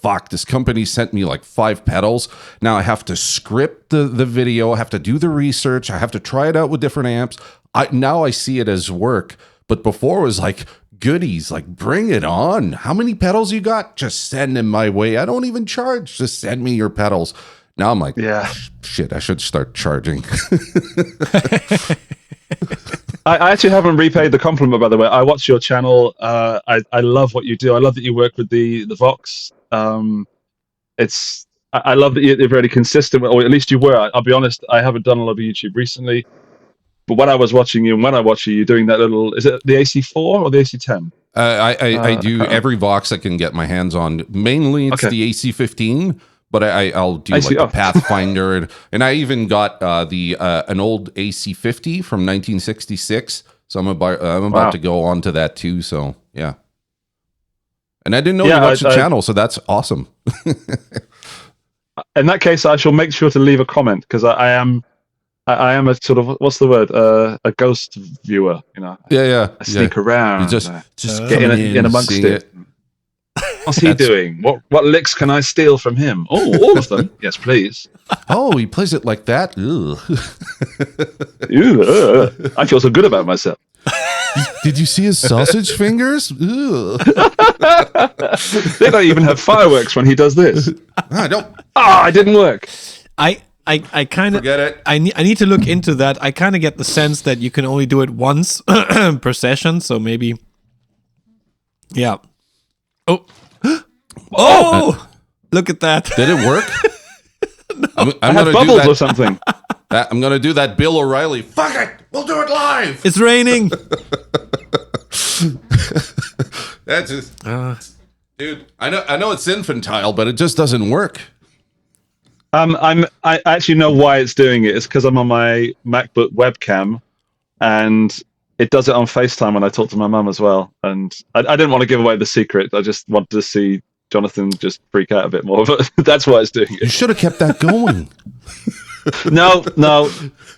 fuck, this company sent me like 5 pedals. Now I have to script the video. I have to do the research. I have to try it out with different amps. Now I see it as work. But before it was like, goodies, like bring it on. How many pedals you got? Just send them my way. I don't even charge. Just send me your pedals. Now I'm like, yeah, shit, I should start charging. I actually haven't repaid the compliment, by the way. I watch your channel. I love what you do. I love that you work with the Vox. I love that you're very consistent, or at least you were. I'll be honest, I haven't done a lot of YouTube recently. But when I was watching you, and when I watch you, you're doing that little, is it the AC4 or the AC10? I do every Vox I can get my hands on. Mainly it's the AC15, but I'll do like the Pathfinder. And I even got an old AC50 from 1966. So I'm about to go on to that too. So yeah. And I didn't know you watched the channel, so that's awesome. In that case, I shall make sure to leave a comment because I am a sort of, what's the word? A ghost viewer, Yeah. I sneak around. You just get in amongst it. What's he doing? What licks can I steal from him? Oh, all of them. Yes, please. Oh, he plays it like that. I feel so good about myself. Did you see his sausage fingers? They don't even have fireworks when he does this. I don't. It didn't work. I kind of forget it. I need to look into that. I kind of get the sense that you can only do it once per session, so maybe. Yeah. Oh! Look at that. Did it work? I'm I gonna have bubbles do that. or something. I'm gonna do that. Bill O'Reilly. Fuck it. We'll do it live. It's raining. That's just, dude. I know it's infantile, but it just doesn't work. I actually know why it's doing it. It's because I'm on my MacBook webcam, and it does it on FaceTime when I talk to my mum as well. And I didn't want to give away the secret. I just wanted to see Jonathan just freak out a bit more. But that's why it's doing it. You should have kept that going. No,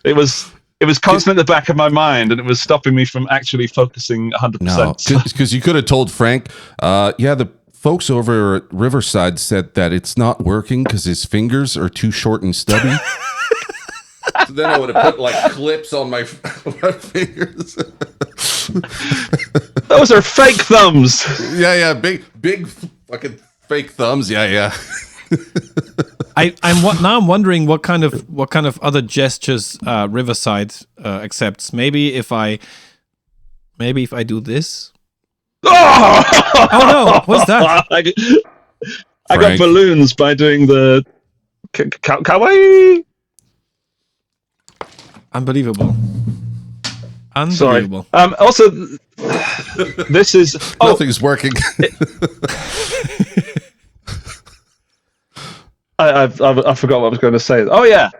it was constant in the back of my mind, and it was stopping me from actually focusing 100%. No, because you could have told Frank, the folks over at Riverside said that it's not working because his fingers are too short and stubby. So then I would have put like clips on my fingers. Those are fake thumbs. Yeah, big fucking fake thumbs. Yeah. I'm wondering what kind of other gestures Riverside accepts. Maybe if I do this. Oh no! What's that? I got balloons by doing the kawaii. Unbelievable. Sorry. Also, this is nothing's working. I forgot what I was going to say. Oh yeah.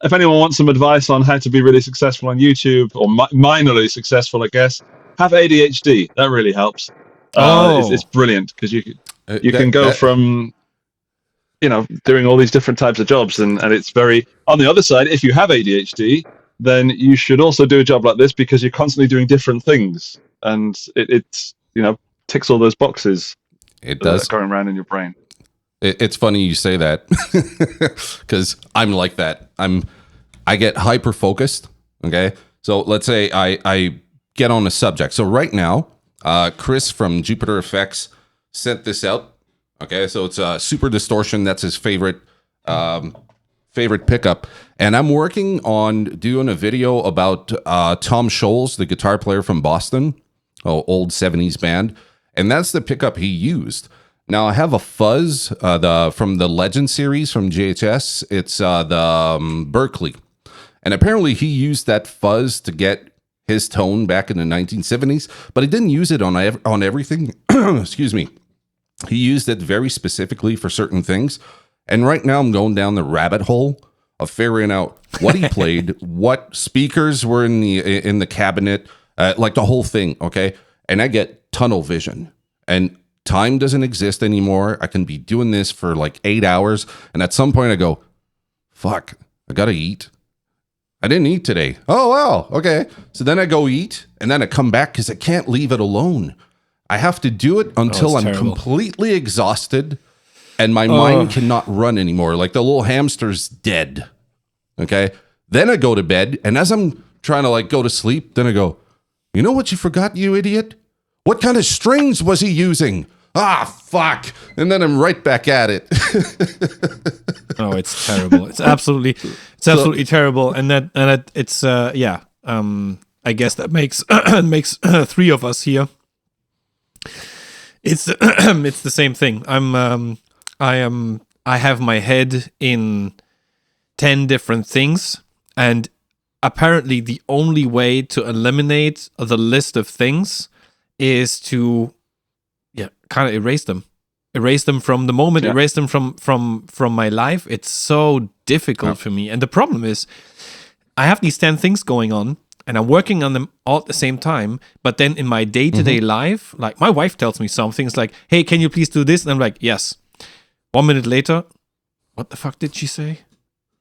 If anyone wants some advice on how to be really successful on YouTube, or minorly successful, I guess, have ADHD. That really helps. It's brilliant because you can go from doing all these different types of jobs, and it's very, on the other side, if you have ADHD, then you should also do a job like this because you're constantly doing different things, and it's ticks all those boxes. It does. Going around in your brain. It's funny you say that because I'm like that. I get hyper focused. Okay, so let's say I get on a subject. So right now, Chris from Jupiter Effects sent this out. Okay, so it's Super Distortion. That's his favorite pickup, and I'm working on doing a video about Tom Scholz, the guitar player from Boston, old 70s band, and that's the pickup he used. Now I have a fuzz from the Legend series from JHS. It's the Berkeley, and apparently he used that fuzz to get his tone back in the 1970s, but he didn't use it on everything. Excuse me. He used it very specifically for certain things. And right now I'm going down the rabbit hole of figuring out what he played, what speakers were in the cabinet, like the whole thing, okay? And I get tunnel vision. And time doesn't exist anymore. I can be doing this for like 8 hours. And at some point I go, fuck, I gotta eat. I didn't eat today. Oh, wow, okay. So then I go eat, and then I come back because I can't leave it alone. I have to do it until I'm completely exhausted and my mind cannot run anymore. Like the little hamster's dead. Okay. Then I go to bed, and as I'm trying to go to sleep, then I go, you know what you forgot, you idiot? What kind of strings was he using? Ah, fuck. And then I'm right back at it. Oh, it's terrible. It's absolutely terrible. And it's I guess that makes makes three of us here. It's it's the same thing. I have my head in 10 different things, and apparently the only way to eliminate the list of things is to kind of erase them from the moment, erase them from my life. It's so difficult for me. And the problem is I have these 10 things going on, and I'm working on them all at the same time. But then in my day-to-day life, like my wife tells me something. It's like, hey, can you please do this? And I'm like, yes. 1 minute later, what the fuck did she say?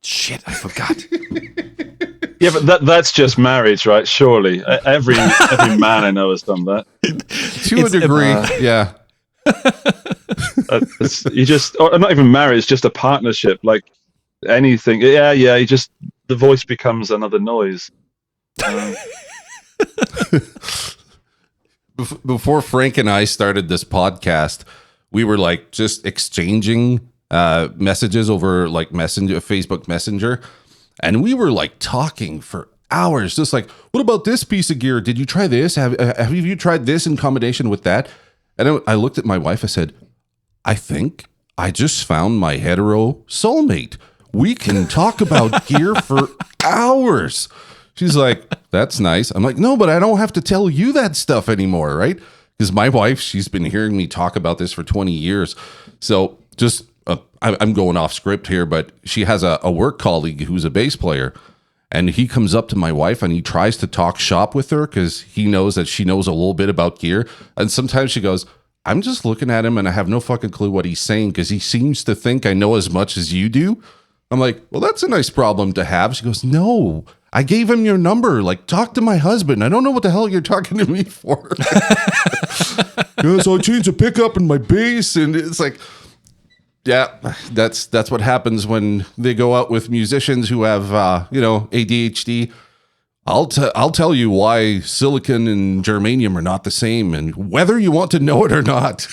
Shit, I forgot. Yeah, but that's just marriage, right? Surely. Every man I know has done that. To a degree, yeah. Or not even marriage, just a partnership. Like anything. Yeah, the voice becomes another noise. Before Frank and I started this podcast, we were just exchanging messages over Facebook Messenger, and we were talking for hours, just what about this piece of gear? Did you try this? Have you tried this in combination with that? And I looked at my wife. I said, I think I just found my hetero soulmate. We can talk about gear for hours. She's like, that's nice. I'm like, no, but I don't have to tell you that stuff anymore, right? Because my wife, she's been hearing me talk about this for 20 years. So just, I'm going off script here, but she has a work colleague who's a bass player. And he comes up to my wife and he tries to talk shop with her because he knows that she knows a little bit about gear. And sometimes she goes, I'm just looking at him and I have no fucking clue what he's saying because he seems to think I know as much as you do. I'm like, well, that's a nice problem to have. She goes, no, I gave him your number. Talk to my husband. I don't know what the hell you're talking to me for. So I changed the pickup in my bass, and it's yeah, that's what happens when they go out with musicians who have ADHD. I'll tell you why silicon and germanium are not the same, and whether you want to know it or not.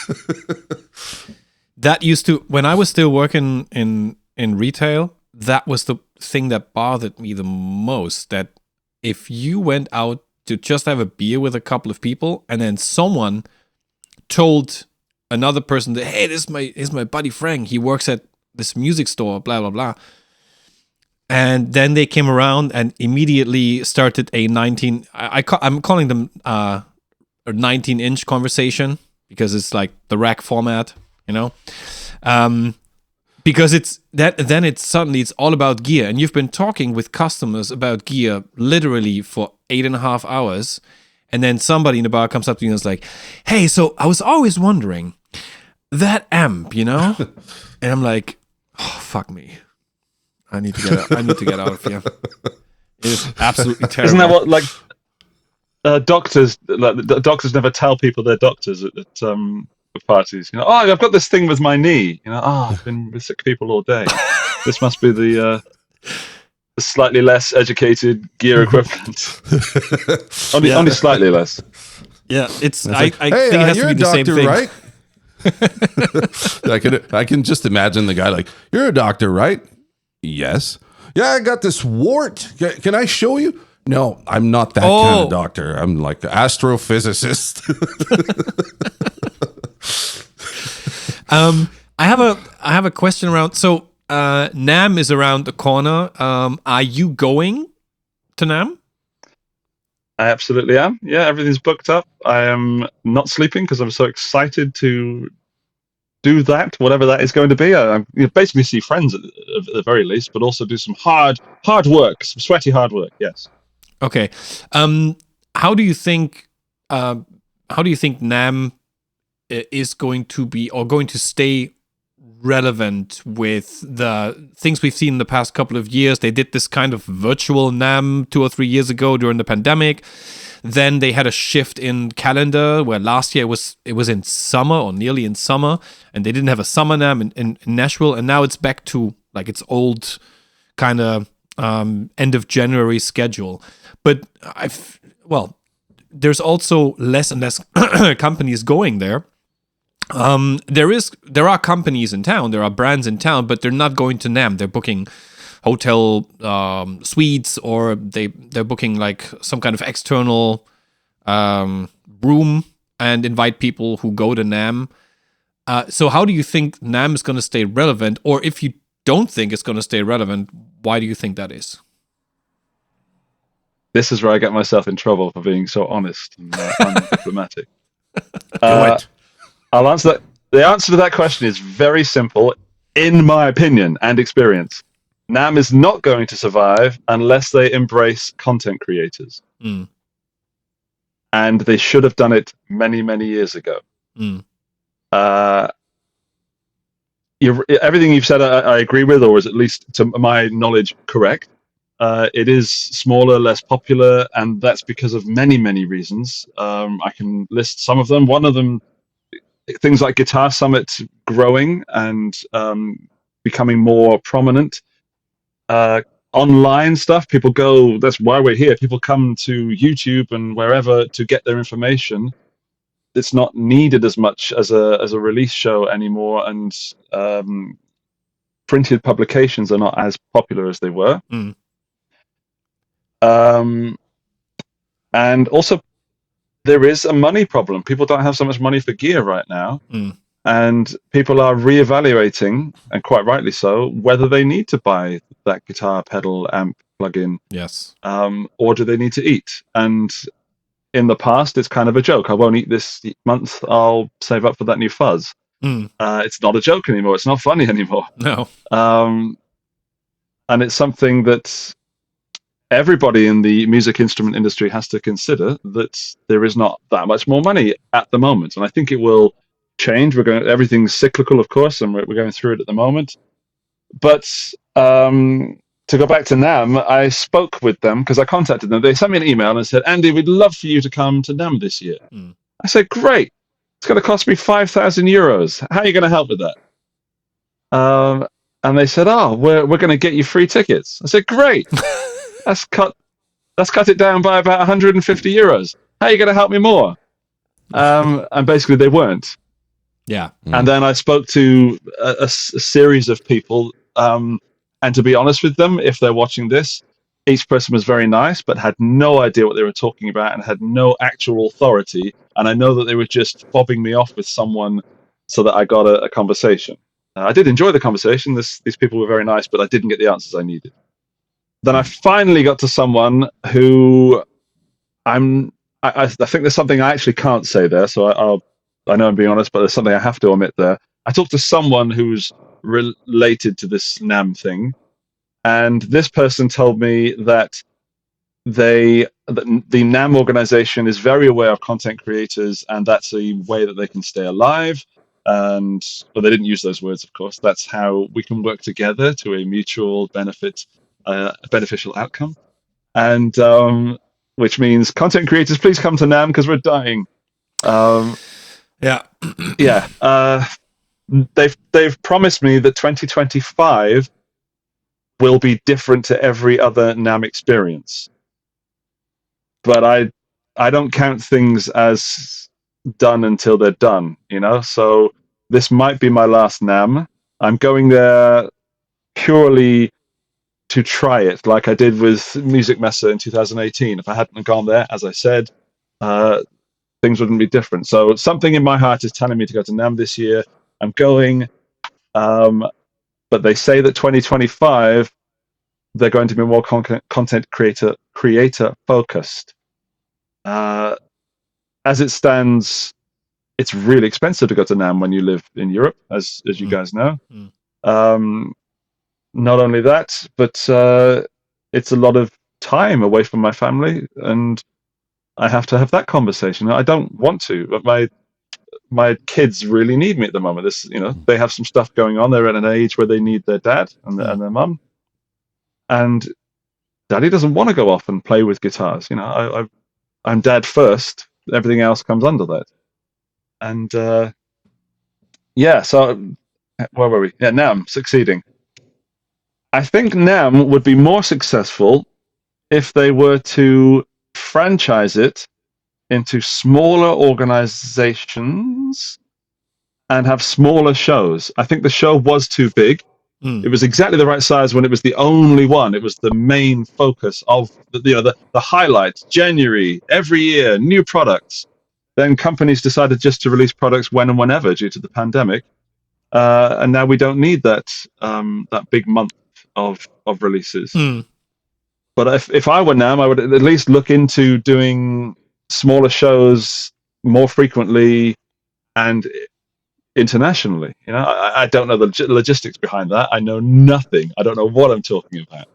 That used to, when I was still working in retail, that was the thing that bothered me the most. That if you went out to just have a beer with a couple of people, and then someone told another person that, hey, this is my buddy Frank, he works at this music store, blah blah blah, and then they came around and immediately started a 19. I'm calling them a 19-inch conversation because it's the rack format, because it's that. Then it's all about gear, and you've been talking with customers about gear literally for 8.5 hours, and then somebody in the bar comes up to you and is like, "Hey, so I was always wondering that amp, And I'm like, Oh, fuck me. I need to get out of here. It is absolutely terrible. Isn't that what doctors doctors never tell people they're doctors at parties? Oh, I've got this thing with my knee. I've been with sick people all day. This must be the slightly less educated gear equivalent. only slightly less. Yeah, it's. It's I like, think hey, it has you're to be the a same doctor, thing. right? I can just imagine the guy like, you're a doctor, right? Yes. Yeah, I got this wart. Can I show you? No, I'm not that kind of doctor. I'm like an astrophysicist. I have a question around. So NAMM is around the corner. Are you going to NAMM? I absolutely am. Yeah, everything's booked up. I am not sleeping because I'm so excited to do that, whatever that is going to be. I basically see friends at the very least, but also do some hard work, some sweaty hard work. Yes. Okay. How do you think NAMM is going to be or going to stay relevant with the things we've seen in the past couple of years? They did this kind of virtual NAMM 2 or 3 years ago during the pandemic. Then they had a shift in calendar where last year it was in summer or nearly in summer, and they didn't have a summer NAMM in Nashville, and now it's back to like its old kind of end of January schedule. But there's also less and less companies going there. There are companies in town, there are brands in town, but they're not going to NAMM. They're booking hotel suites, or they're booking like some kind of external room and invite people who go to NAMM. So how do you think NAMM is going to stay relevant? Or if you don't think it's going to stay relevant, why do you think that is? This is where I get myself in trouble for being so honest and undiplomatic. Do it. I'll answer that. The answer to that question is very simple, in my opinion and experience. NAMM is not going to survive unless they embrace content creators. Mm. And they should have done it many, many years ago. Mm. Everything you've said I agree with, or is at least to my knowledge correct. It is smaller, less popular, and that's because of many, many reasons. I can list some of them. One of them, things like Guitar Summit growing and becoming more prominent. Online stuff, people go, that's why we're here. People come to YouTube and wherever to get their information. It's not needed as much as a release show anymore, and printed publications are not as popular as they were. Mm. And also, there is a money problem. People don't have so much money for gear right now. Mm. And people are reevaluating, and quite rightly so, whether they need to buy that guitar pedal amp plugin. Yes. Or do they need to eat? And in the past, it's kind of a joke. I won't eat this month. I'll save up for that new fuzz. Mm. It's not a joke anymore. It's not funny anymore. No. And it's something that everybody in the music instrument industry has to consider, that there is not that much more money at the moment. And I think it will change. Everything's cyclical, of course, and we're going through it at the moment. But to go back to NAMM, I spoke with them because I contacted them. They sent me an email and said, Andy, we'd love for you to come to NAMM this year. Mm. I said, great. It's going to cost me 5,000 euros. How are you going to help with that? And they said, we're going to get you free tickets. I said, great. Let's cut it down by about 150 euros. How are you going to help me more? And basically they weren't. Yeah. And then I spoke to a series of people, and to be honest with them, if they're watching this, each person was very nice, but had no idea what they were talking about and had no actual authority. And I know that they were just fobbing me off with someone so that I got a conversation. I did enjoy the conversation. These people were very nice, but I didn't get the answers I needed. Then I finally got to someone who I think there's something I actually can't say there, so I know I'm being honest, but there's something I have to omit there. I talked to someone who's related to this NAMM thing, and this person told me that the NAMM organization is very aware of content creators, and that's a way that they can stay alive. but they didn't use those words, of course. That's how we can work together to a mutual beneficial outcome. And which means content creators, please come to NAMM because we're dying. Yeah. Yeah. They've promised me that 2025 will be different to every other NAMM experience. But I don't count things as done until they're done, So this might be my last NAMM. I'm going there purely to try it, like I did with Music Messe in 2018. If I hadn't gone there, as I said, things wouldn't be different. So something in my heart is telling me to go to NAMM this year. I'm going, but they say that 2025 they're going to be more content creator focused. As it stands, it's really expensive to go to NAMM when you live in Europe, as you guys know. Not only that, but it's a lot of time away from my family, and I have to have that conversation. I don't want to, but my kids really need me at the moment. They have some stuff going on. They're at an age where they need their dad and their mum, and Daddy doesn't want to go off and play with guitars. I'm dad first. Everything else comes under that. And so where were we? Yeah, NAMM succeeding. I think NAMM would be more successful if they were to franchise it into smaller organizations and have smaller shows. I think the show was too big. It was exactly the right size when it was the only one. It was the main focus of the highlights. January, every year, new products. Then companies decided just to release products when and whenever due to the pandemic. And now we don't need that big month of releases. But if I were NAMM, I would at least look into doing smaller shows more frequently and internationally. I don't know the logistics behind that. I know nothing. I don't know what I'm talking about.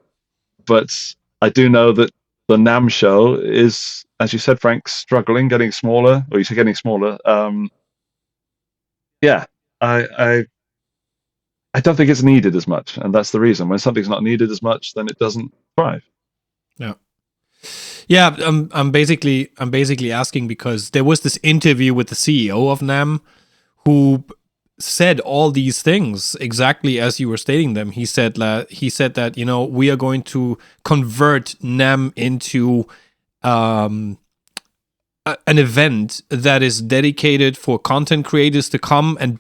But I do know that the NAMM show is, as you said, Frank, struggling, getting smaller, or you said getting smaller. I don't think it's needed as much, and that's the reason. When something's not needed as much, then it doesn't thrive. Yeah. I'm basically asking because there was this interview with the CEO of NAMM who said all these things exactly as you were stating them. He said that we are going to convert NAMM into an event that is dedicated for content creators to come and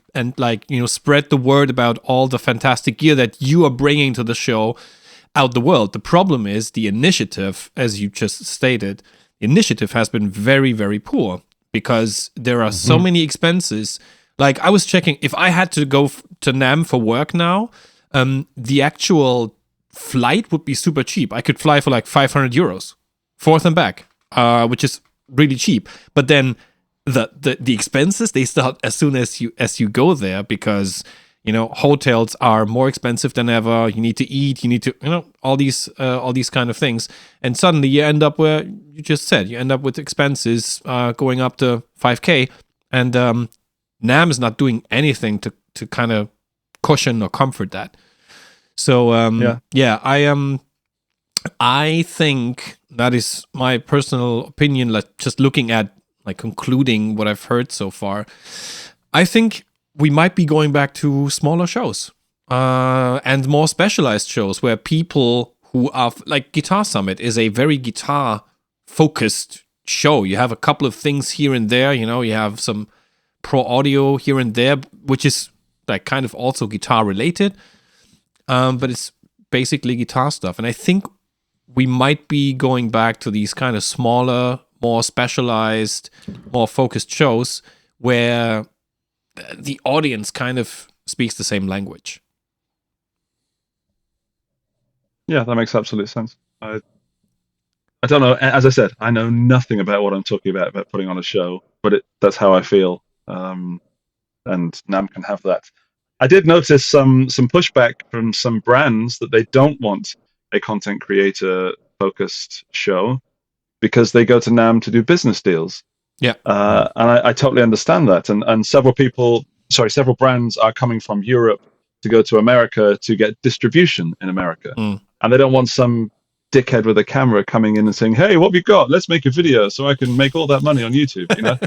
spread the word about all the fantastic gear that you are bringing to the show out the world. The problem is the initiative, as you just stated, the initiative has been very, very poor because there are so many expenses. Like I was checking, if I had to go to NAMM for work now, the actual flight would be super cheap. I could fly for like 500 euros, forth and back, which is really cheap. But then the expenses, they start as soon as you go there because hotels are more expensive than ever. You need to eat, you need to all these kind of things, and suddenly you end up where you just said you end up with expenses going up to 5K, and NAMM is not doing anything to kind of cushion or comfort that. So I think that is my personal opinion. Like just looking at concluding what I've heard so far, I think we might be going back to smaller shows and more specialized shows where people who are like Guitar Summit is a very guitar focused show. You have a couple of things here and there. You have some pro audio here and there, which is like kind of also guitar related, but it's basically guitar stuff. And I think we might be going back to these kind of smaller, more specialized, more focused shows where the audience kind of speaks the same language. Yeah, that makes absolute sense. I don't know. As I said, I know nothing about what I'm talking about putting on a show, but that's how I feel. And NAMM can have that. I did notice some pushback from some brands that they don't want a content creator focused show because they go to NAMM to do business deals. Yeah. And I totally understand that. And several people several brands are coming from Europe to go to America to get distribution in America, and they don't want some dickhead with a camera coming in and saying, "Hey, what have you got? Let's make a video so I can make all that money on YouTube." You know,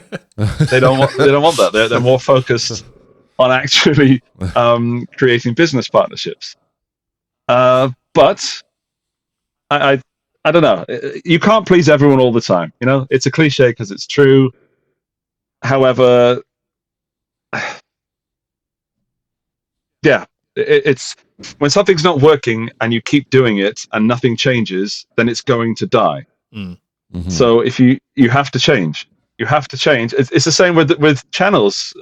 they don't want that. They're more focused on actually creating business partnerships. But I don't know. You can't please everyone all the time. You know, it's a cliche because it's true. However, yeah, it's when something's not working and you keep doing it and nothing changes, then it's going to die. Mm-hmm. So if you have to change, It's the same with channels.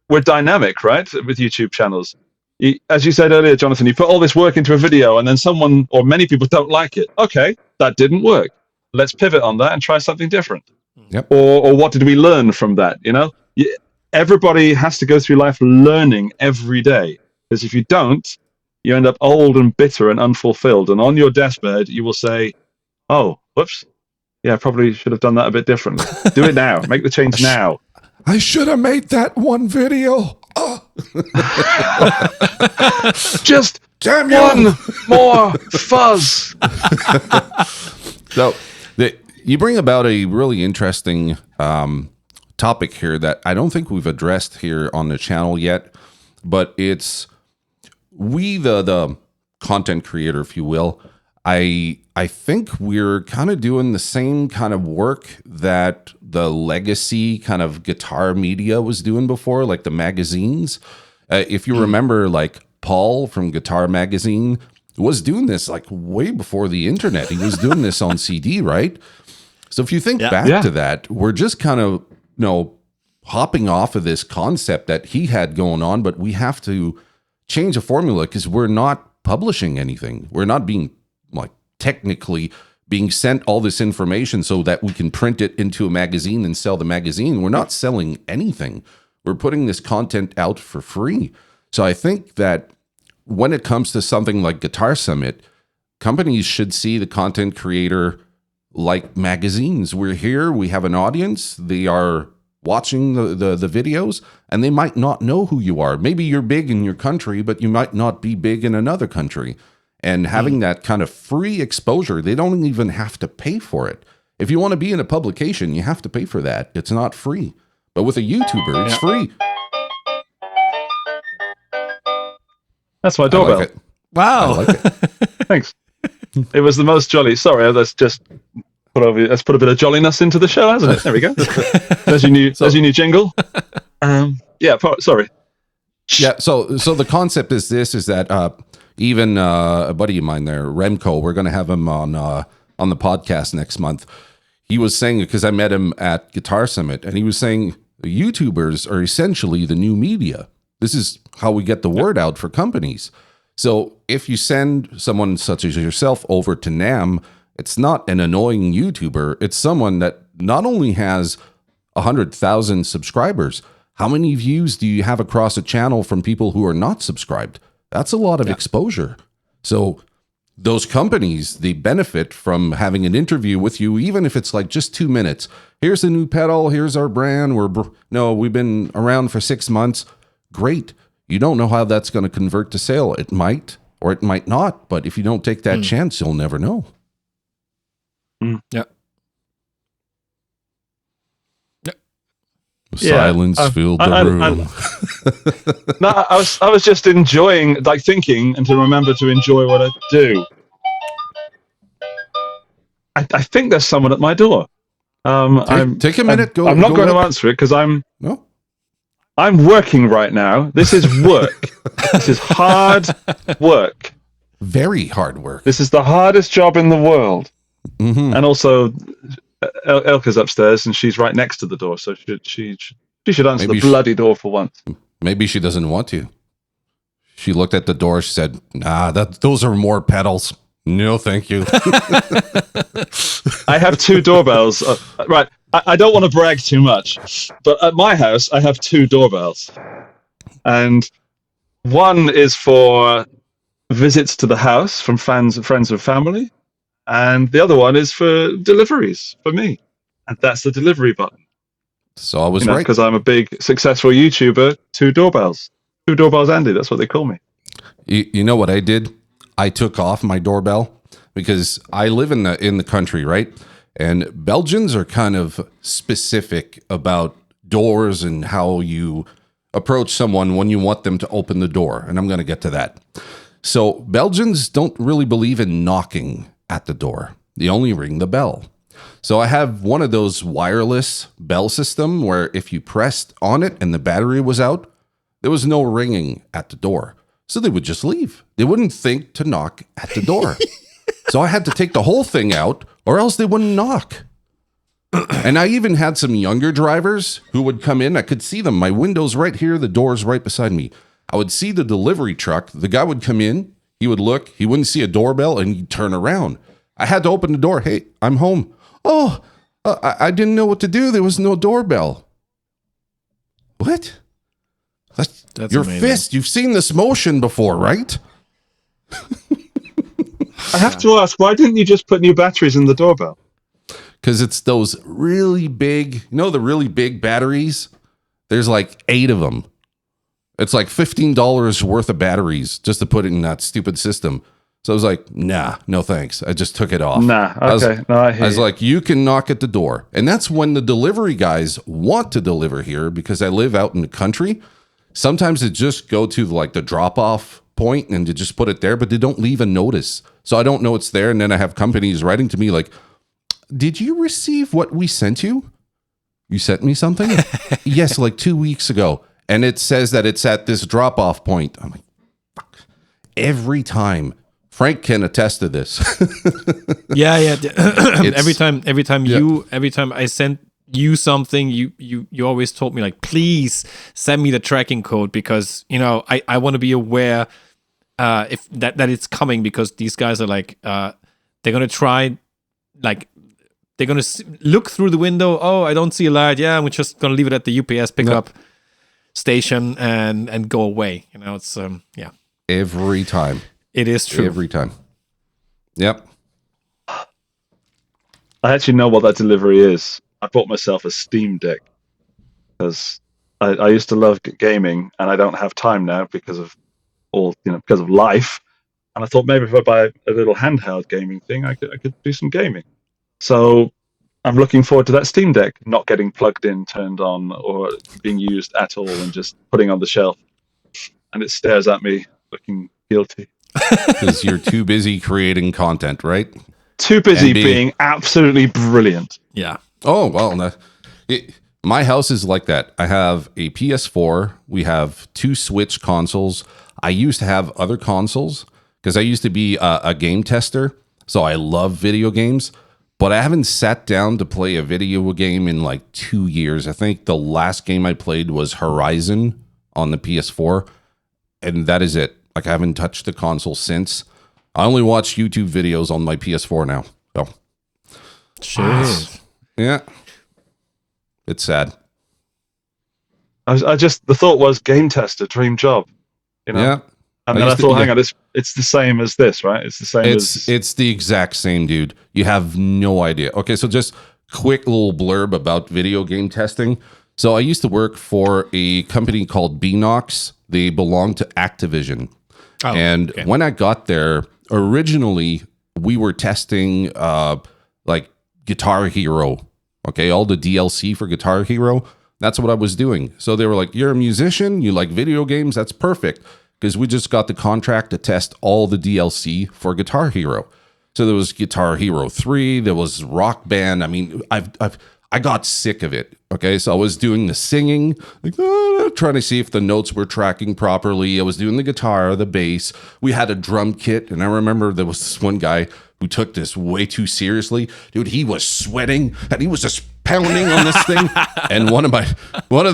We're dynamic, right? With YouTube channels. As you said earlier, Jonathan, you put all this work into a video and then someone or many people don't like it. Okay, that didn't work. Let's pivot on that and try something different. Yep. Or what did we learn from that? You know, everybody has to go through life learning every day. Because if you don't, you end up old and bitter and unfulfilled. And on your deathbed, you will say, "Oh, whoops. Yeah, I probably should have done that a bit differently." Do it now. Make the change now. I should have made that one video. Oh. Just Damn one more fuzz. So you bring about a really interesting topic here that I don't think we've addressed here on the channel yet, but it's we the content creator, if you will. I think we're kind of doing the same kind of work that the legacy kind of guitar media was doing before, like the magazines. If you remember, like Paul from Guitar Magazine was doing this like way before the internet. He was doing this on CD, right? So if you think back to that, we're just kind of, hopping off of this concept that he had going on, but we have to change the formula because we're not publishing anything. We're not being technically being sent all this information so that we can print it into a magazine and sell the magazine. We're not selling anything. We're putting this content out for free. So I think that when it comes to something like Guitar Summit, companies should see the content creator like magazines. We're here, we have an audience, they are watching the videos, and they might not know who you are. Maybe you're big in your country, but you might not be big in another country. And having that kind of free exposure, they don't even have to pay for it. If you want to be in a publication, you have to pay for that. It's not free. But with a YouTuber, it's free. That's my doorbell. I like it. Wow. I like it. Thanks. It was the most jolly. Sorry, let's just put a bit of jolliness into the show, hasn't it? There we go. There's your new jingle. Sorry. Yeah. So the concept is that even a buddy of mine there, Remco, we're going to have him on the podcast next month. He was saying, because I met him at Guitar Summit, and he was saying the YouTubers are essentially the new media. This is how we get the word out for companies. So if you send someone such as yourself over to NAMM, it's not an annoying YouTuber. It's someone that not only has 100,000 subscribers. How many views do you have across a channel from people who are not subscribed? That's a lot of exposure. So those companies, they benefit from having an interview with you, even if it's like just 2 minutes. Here's the new pedal. Here's our brand. We've been around for 6 months. Great. You don't know how that's going to convert to sale. It might, or it might not. But if you don't take that chance, you'll never know. Yeah. Silence filled the room. No, I was just enjoying, thinking, and to remember to enjoy what I do. I think there's someone at my door. Take a minute. I'm not going to answer it because I'm working right now. This is work. This is hard work. Very hard work. This is the hardest job in the world. Mm-hmm. And also, Elka's upstairs and she's right next to the door, so she should answer the bloody door for once. Maybe she doesn't want to. She looked at the door. She said, "Nah, those are more pedals. No, thank you." I have 2 doorbells. Right, I don't want to brag too much, but at my house I have 2 doorbells, and one is for visits to the house from fans, friends, and family. And the other one is for deliveries for me. And that's the delivery button. So I was right. Because I'm a big, successful YouTuber. 2 doorbells. 2 doorbells, Andy. That's what they call me. You know what I did? I took off my doorbell because I live in the country, right? And Belgians are kind of specific about doors and how you approach someone when you want them to open the door. And I'm going to get to that. So Belgians don't really believe in knocking at the door. They only ring the bell. So I have one of those wireless bell system where if you pressed on it and the battery was out, there was no ringing at the door. So they would just leave. They wouldn't think to knock at the door. So I had to take the whole thing out or else they wouldn't knock. And I even had some younger drivers who would come in. I could see them. My window's right here. The door's right beside me. I would see the delivery truck. The guy would come in. He would look. He wouldn't see a doorbell and he'd turn around. I had to open the door. Hey, I'm home. Oh, I didn't know what to do. There was no doorbell. What? That's your amazing. Fist. You've seen this motion before, right? I have to ask, why didn't you just put new batteries in the doorbell? Because it's those really big, the really big batteries? There's like 8 of them. It's like $15 worth of batteries just to put it in that stupid system. So I was like, nah, no thanks. I just took it off. Nah, okay. I was like, you can knock at the door. And that's when the delivery guys want to deliver here because I live out in the country. Sometimes they just go to like the drop-off point and they just put it there, but they don't leave a notice. So I don't know it's there. And then I have companies writing to me like, did you receive what we sent you? You sent me something? Yes, like 2 weeks ago. And it says that it's at this drop-off point. I'm like, fuck. Every time. Frank can attest to this. Yeah. every time I sent you something, you always told me like, please send me the tracking code because I want to be aware if that it's coming because these guys are like they're gonna try like they're gonna look through the window. Oh, I don't see a light. Yeah, we're just gonna leave it at the UPS pickup station and go away. It's yeah. Every time. It is true. Every time. Yep. I actually know what that delivery is. I bought myself a Steam Deck because I used to love gaming and I don't have time now because of because of life. And I thought maybe if I buy a little handheld gaming thing, I could do some gaming. So I'm looking forward to that Steam Deck not getting plugged in, turned on, or being used at all and just putting on the shelf. And it stares at me looking guilty. Because you're too busy creating content, right? Too busy being absolutely brilliant. Yeah. Oh, well, my house is like that. I have a PS4. We have 2 Switch consoles. I used to have other consoles because I used to be a game tester. So I love video games. But I haven't sat down to play a video game in like 2 years. I think the last game I played was Horizon on the PS4. And that is it. Like, I haven't touched the console since. I only watch YouTube videos on my PS4 now. So, shit. Yeah. It's sad. The thought was game tester, dream job. Yeah. And then I thought, hang on, it's the same as this, right? It's the same It's the exact same, dude. You have no idea. Okay, so just quick little blurb about video game testing. So I used to work for a company called Beanox. They belong to Activision. Oh, and when I got there, originally we were testing like Guitar Hero. Okay, all the DLC for Guitar Hero. That's what I was doing. So they were like, you're a musician, you like video games, that's perfect. Because we just got the contract to test all the DLC for Guitar Hero. So there was Guitar Hero 3, there was Rock Band. I mean, I got sick of it. Okay, so I was doing the singing, like trying to see if the notes were tracking properly. I was doing the guitar, the bass. We had a drum kit, and I remember there was this one guy who took this way too seriously. Dude, he was sweating and he was just pounding on this thing. And one of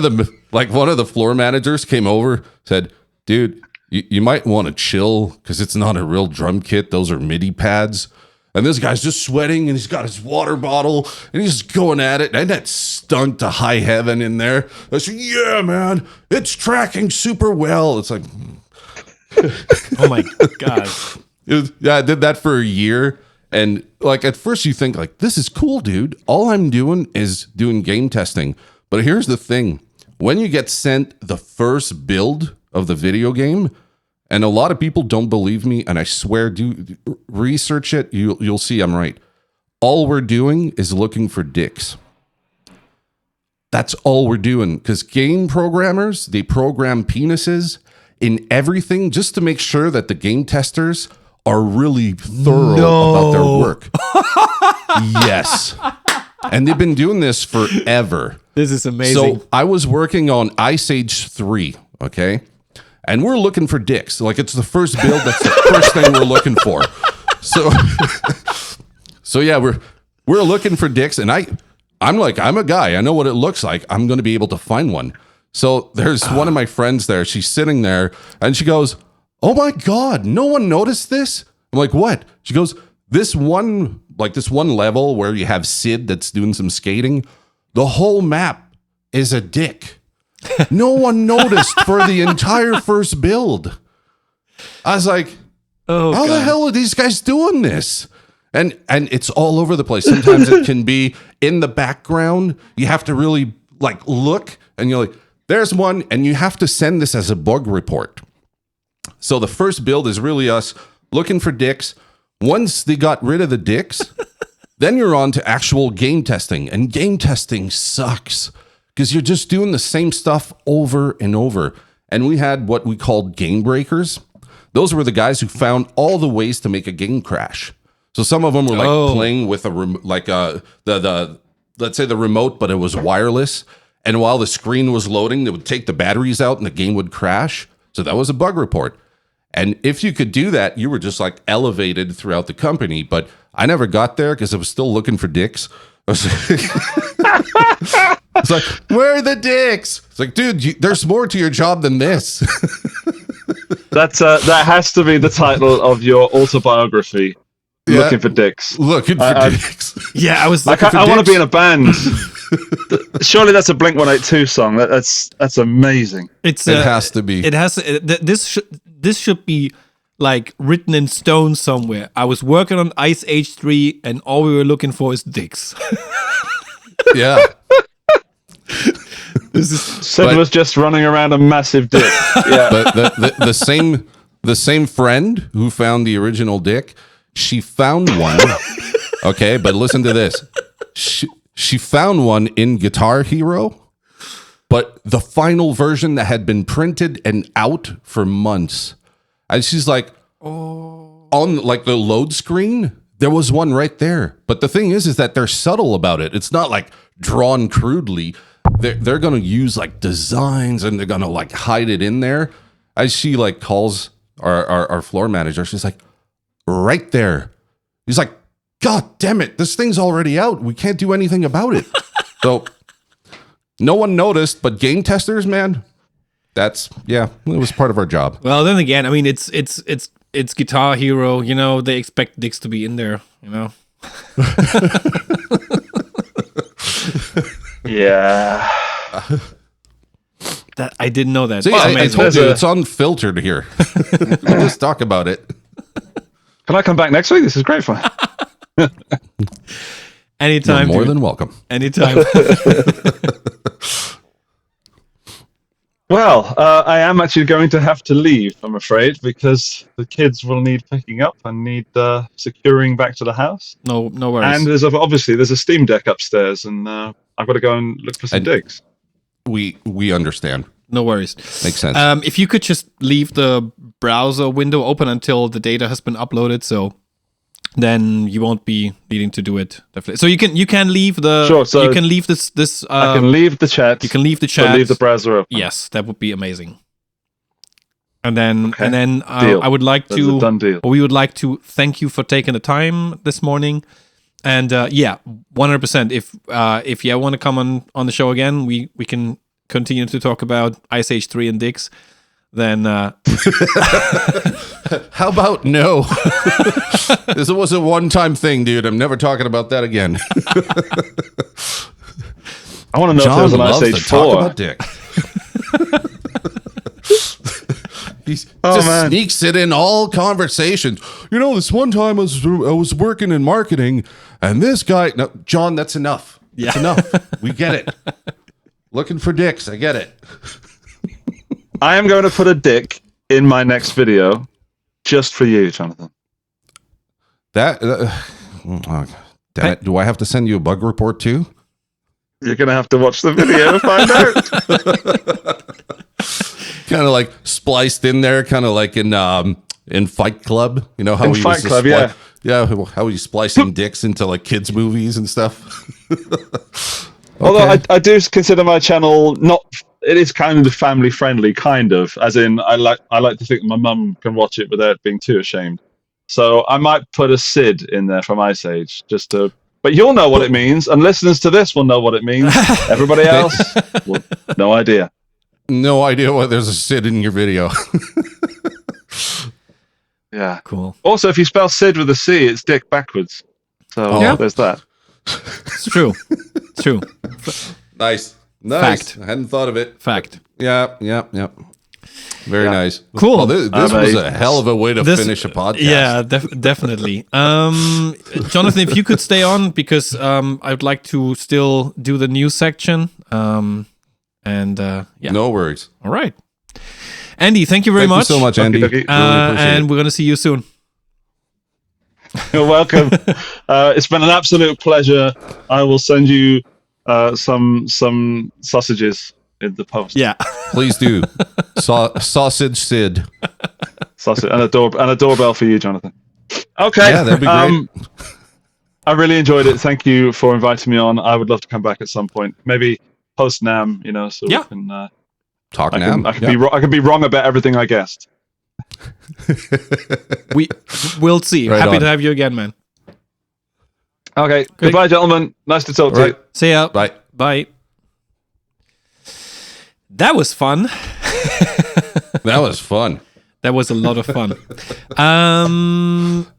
the floor managers came over, said, dude, you might want to chill because it's not a real drum kit. Those are MIDI pads. And this guy's just sweating and he's got his water bottle and he's just going at it. And that stunk to high heaven in there. I said, yeah, man, it's tracking super well. It's like, oh my God. I did that for a year. And like, at first you think like, this is cool, dude. All I'm doing is doing game testing. But here's the thing. When you get sent the first build of the video game, and a lot of people don't believe me, and I swear, do research it, you'll see I'm right. All we're doing is looking for dicks. That's all we're doing. Because game programmers, they program penises in everything just to make sure that the game testers are really thorough about their work. Yes. And they've been doing this forever. This is amazing. So I was working on Ice Age 3, okay? And we're looking for dicks. Like, it's the first build. That's the first thing we're looking for. So yeah, we're looking for dicks. And I'm a guy. I know what it looks like. I'm going to be able to find one. So there's one of my friends there. She's sitting there and she goes, "Oh my God, no one noticed this?" I'm like, "What?" She goes, this one level where you have Sid that's doing some skating, the whole map is a dick. No one noticed for the entire first build. I was like, how the hell are these guys doing this? And it's all over the place. Sometimes it can be in the background. You have to really like look and you're like, there's one, and you have to send this as a bug report. So the first build is really us looking for dicks. Once they got rid of the dicks, then you're on to actual game testing. And game testing sucks because you're just doing the same stuff over and over. And we had what we called game breakers. Those were the guys who found all the ways to make a game crash. So some of them were like playing with let's say the remote, but it was wireless. And while the screen was loading, they would take the batteries out and the game would crash. So that was a bug report. And if you could do that, you were just like elevated throughout the company. But I never got there because I was still looking for dicks. It's like, where are the dicks? It's like, dude, there's more to your job than this. That has to be the title of your autobiography. Yeah. Looking for dicks. Looking for dicks. Yeah, I was like, I want to be in a band. Surely that's a Blink-182 song. That's amazing. It has to be. It has. This should be like written in stone somewhere. I was working on Ice Age 3, and all we were looking for is dicks. Yeah. Sid was just running around a massive dick. Yeah. But the same friend who found the original dick, she found one. Okay, but listen to this. She found one in Guitar Hero, but the final version that had been printed and out for months. And she's like, on like the load screen, there was one right there. But the thing is that they're subtle about it. It's not like drawn crudely. They're going to use like designs and they're going to like hide it in there. As she like calls our floor manager, she's like, right there. He's like, God damn it, this thing's already out. We can't do anything about it. So no one noticed, but game testers, man, it was part of our job. Well, then again, I mean, it's Guitar Hero, you know, they expect dicks to be in there, you know. Yeah. That I didn't know that. See, I told you it's unfiltered here. We'll just talk about it. Can I come back next week? This is great fun. You're Anytime. more than welcome. Anytime. Well, I am actually going to have to leave, I'm afraid, because the kids will need picking up and need securing back to the house. No worries. And there's a Steam Deck upstairs, and I've got to go and look for some digs. We understand. No worries. Makes sense. If you could just leave the browser window open until the data has been uploaded, so then you won't be needing to do it. Definitely. So you can leave the. Sure. So you can leave this. I can leave the chat. You can leave the chat. Leave the browser open. Yes, that would be amazing. And then I would like That's a done deal. We would like to thank you for taking the time this morning. And 100%. If you want to come on the show again, we can continue to talk about Ice Age 3 and dicks. Then how about no? This was a one-time thing, dude. I'm never talking about that again. I want to know John if there's an Ice Age 4. Talk about dick. He sneaks it in all conversations. You know, this one time I was working in marketing, and this guy. No, John, that's enough. That's enough. We get it. Looking for dicks. I get it. I am going to put a dick in my next video just for you, Jonathan. That. Damn it. Do I have to send you a bug report too? You're going to have to watch the video to find out. Kind of like spliced in there, kind of like in Fight Club. You know how In he Fight was Club, yeah. Yeah, how he's splicing dicks into like kids' movies and stuff. Although I do consider my channel it is kind of family friendly, kind of, as in I like to think my mum can watch it without being too ashamed. So I might put a Sid in there from Ice Age but you'll know what it means, and listeners to this will know what it means. Everybody else, well, no idea. No idea why there's a Sid in your video. Yeah. Cool. Also, if you spell Sid with a C, it's dick backwards. So there's that. It's true. It's true. Nice. Fact. I hadn't thought of it. Fact. Yeah. Very nice. Cool. Well, this was a hell of a way to finish a podcast. Yeah, definitely. Jonathan, if you could stay on, because I'd like to still do the news section. Yeah. No worries. All right. Andy, thank you very much. Thank you so much, Andy. Okay. Really appreciate and it. we're going to see you soon. You're welcome. It's been an absolute pleasure. I will send you some sausages in the post. Yeah. Please do. Sausage Sid. Sausage and a doorbell for you, Jonathan. Okay. Yeah, that'd be great. I really enjoyed it. Thank you for inviting me on. I would love to come back at some point. Maybe post NAMM, so Yeah. we can Talk I now. can be wrong about everything I guessed. We'll see. Right Happy on. to have you again, man. Okay. Great. Goodbye, gentlemen. Nice to talk to you. See ya. Bye. Bye. That was fun. That was fun. That was a lot of fun.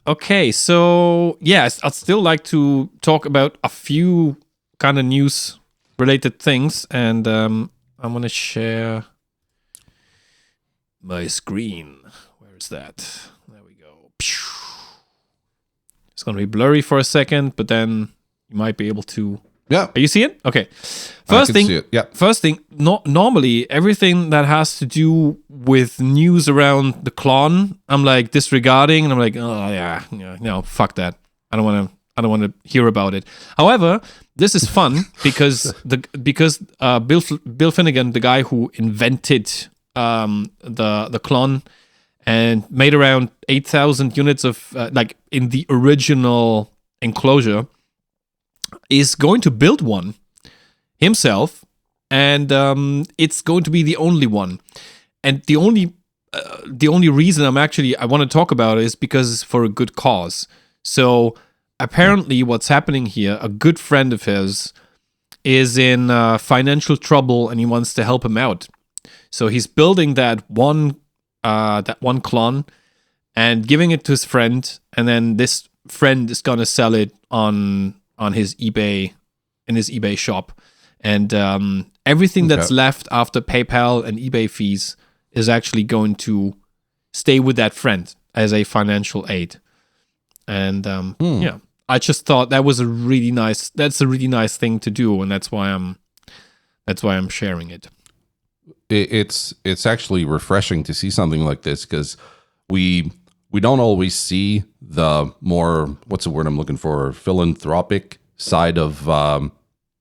Okay, so yes, I'd still like to talk about a few kind of news related things, and I'm gonna share my screen. Where is that? There we go. It's gonna be blurry for a second, but then you might be able to. Yeah. Are you seeing it? Okay. I can see it. Yeah. First thing, normally everything that has to do with news around the clone, I'm like disregarding, and I'm like, oh yeah, no, fuck that. I don't want to hear about it. However, this is fun because Bill Finnegan, the guy who invented the clone and made around 8,000 units of in the original enclosure, is going to build one himself, and it's going to be the only one. And the only reason I want to talk about it is because it's for a good cause. So apparently what's happening here, a good friend of his is in financial trouble, and he wants to help him out. So he's building that one clone and giving it to his friend, and then this friend is gonna sell it on his eBay, in his eBay shop, and everything that's left after PayPal and eBay fees is actually going to stay with that friend as a financial aid. And yeah, I just thought that was a really nice thing to do, and that's why I'm sharing it. It's actually refreshing to see something like this, because we don't always see the more, what's the word I'm looking for, philanthropic side of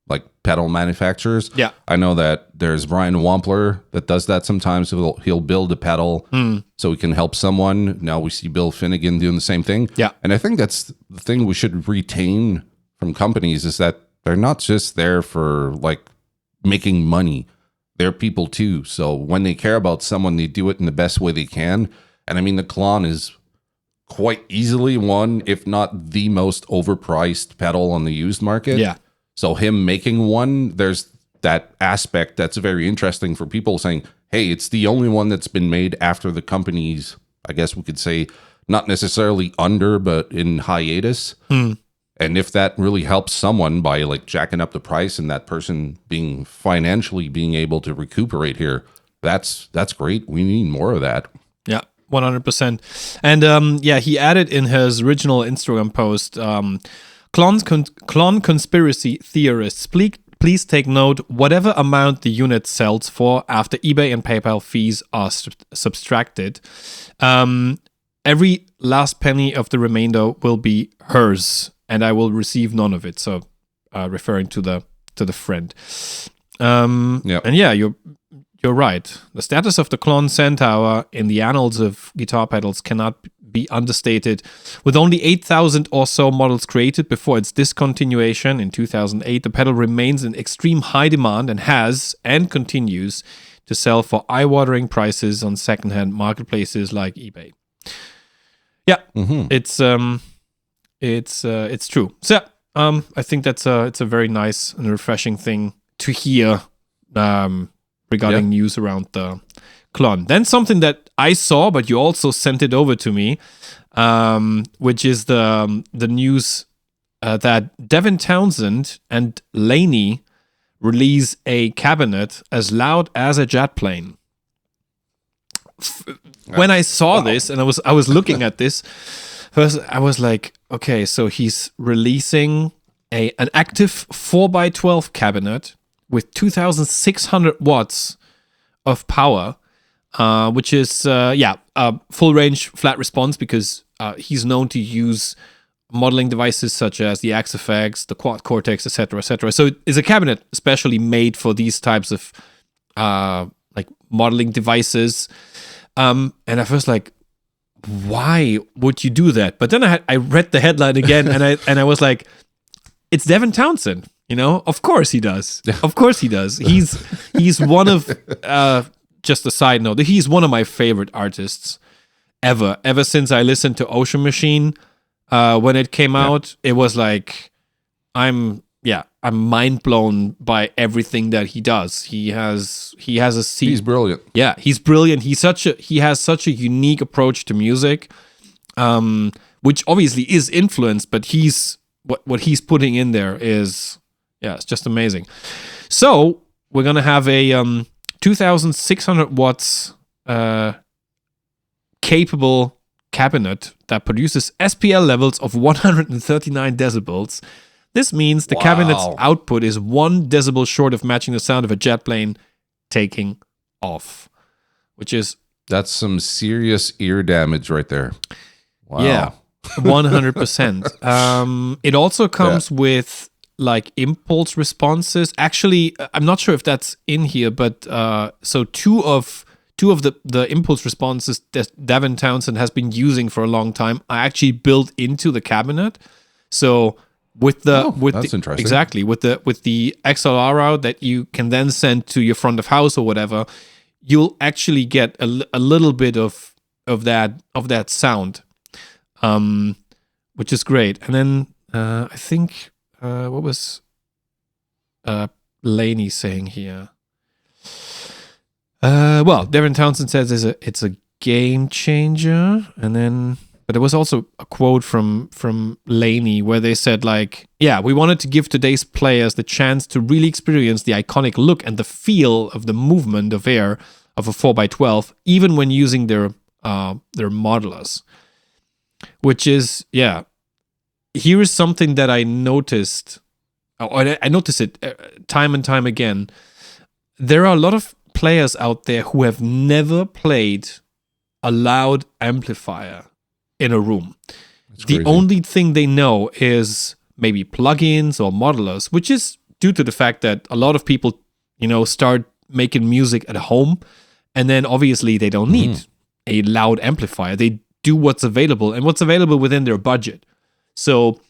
like pedal manufacturers. Yeah. I know that there's Brian Wampler that does that sometimes. He'll build a pedal so he can help someone. Now we see Bill Finnegan doing the same thing. Yeah. And I think that's the thing we should retain from companies, is that they're not just there for like making money. They're people too. So when they care about someone, they do it in the best way they can. And I mean, the Klon is quite easily one, if not the most overpriced pedal on the used market. Yeah. So him making one, there's that aspect that's very interesting for people, saying, hey, it's the only one that's been made after the company's, I guess we could say, not necessarily under, but in hiatus. And if that really helps someone by like jacking up the price and that person being financially being able to recuperate here, that's great. We need more of that. Yeah, 100%. And yeah, he added in his original Instagram post, clone conspiracy theorists Please take note, whatever amount the unit sells for after eBay and PayPal fees are subtracted, every last penny of the remainder will be hers, and I will receive none of it. So, referring to the friend. And yeah, you're right. The status of the Klon Centaur in the annals of guitar pedals cannot be understated. With only 8,000 or so models created before its discontinuation in 2008, the pedal remains in extreme high demand and has and continues to sell for eye-watering prices on secondhand marketplaces like eBay. Yeah, it's true. So I think it's a very nice and refreshing thing to hear regarding news around the Klon. Then something that I saw, but you also sent it over to me, which is the news that Devin Townsend and Laney release a cabinet as loud as a jet plane. When I saw this, and I was looking at this, first I was like, okay, so he's releasing an active 4x12 cabinet with 2,600 watts of power, which is full range flat response, because he's known to use modeling devices such as the Axe-FX, the Quad Cortex, etc., etc. So it's a cabinet especially made for these types of like modeling devices. And I was like, why would you do that? But then I read the headline again, and I was like, it's Devin Townsend. You know, of course he does. Of course he does. He's one of, just a side note, he's one of my favorite artists ever. Ever since I listened to Ocean Machine when it came out, it was like, I'm mind blown by everything that he does. He has a seat. He's brilliant. Yeah, he's brilliant. He has such a unique approach to music, which obviously is influenced, but what he's putting in there is, it's just amazing. So we're gonna have a 2,600 watts capable cabinet that produces SPL levels of 139 decibels. This means the cabinet's output is 1 decibel short of matching the sound of a jet plane taking off, that's some serious ear damage right there. Wow. Yeah, 100%. It also comes with like impulse responses. Actually, I'm not sure if that's in here, but so two of the impulse responses that Devin Townsend has been using for a long time are actually built into the cabinet. So that's interesting. Exactly, with the XLR out that you can then send to your front of house or whatever, you'll actually get a little bit of that sound, which is great. And then I think what was Laney saying here? Well, Devin Townsend says it's a game changer, but there was also a quote from Laney where they said, like, we wanted to give today's players the chance to really experience the iconic look and the feel of the movement of air of a 4x12, even when using their modelers. Which is, here is something that I noticed. I notice it time and time again. There are a lot of players out there who have never played a loud amplifier in a room. The only thing they know is maybe plugins or modelers, which is due to the fact that a lot of people, start making music at home, and then obviously they don't need a loud amplifier. They do what's available and what's available within their budget. So,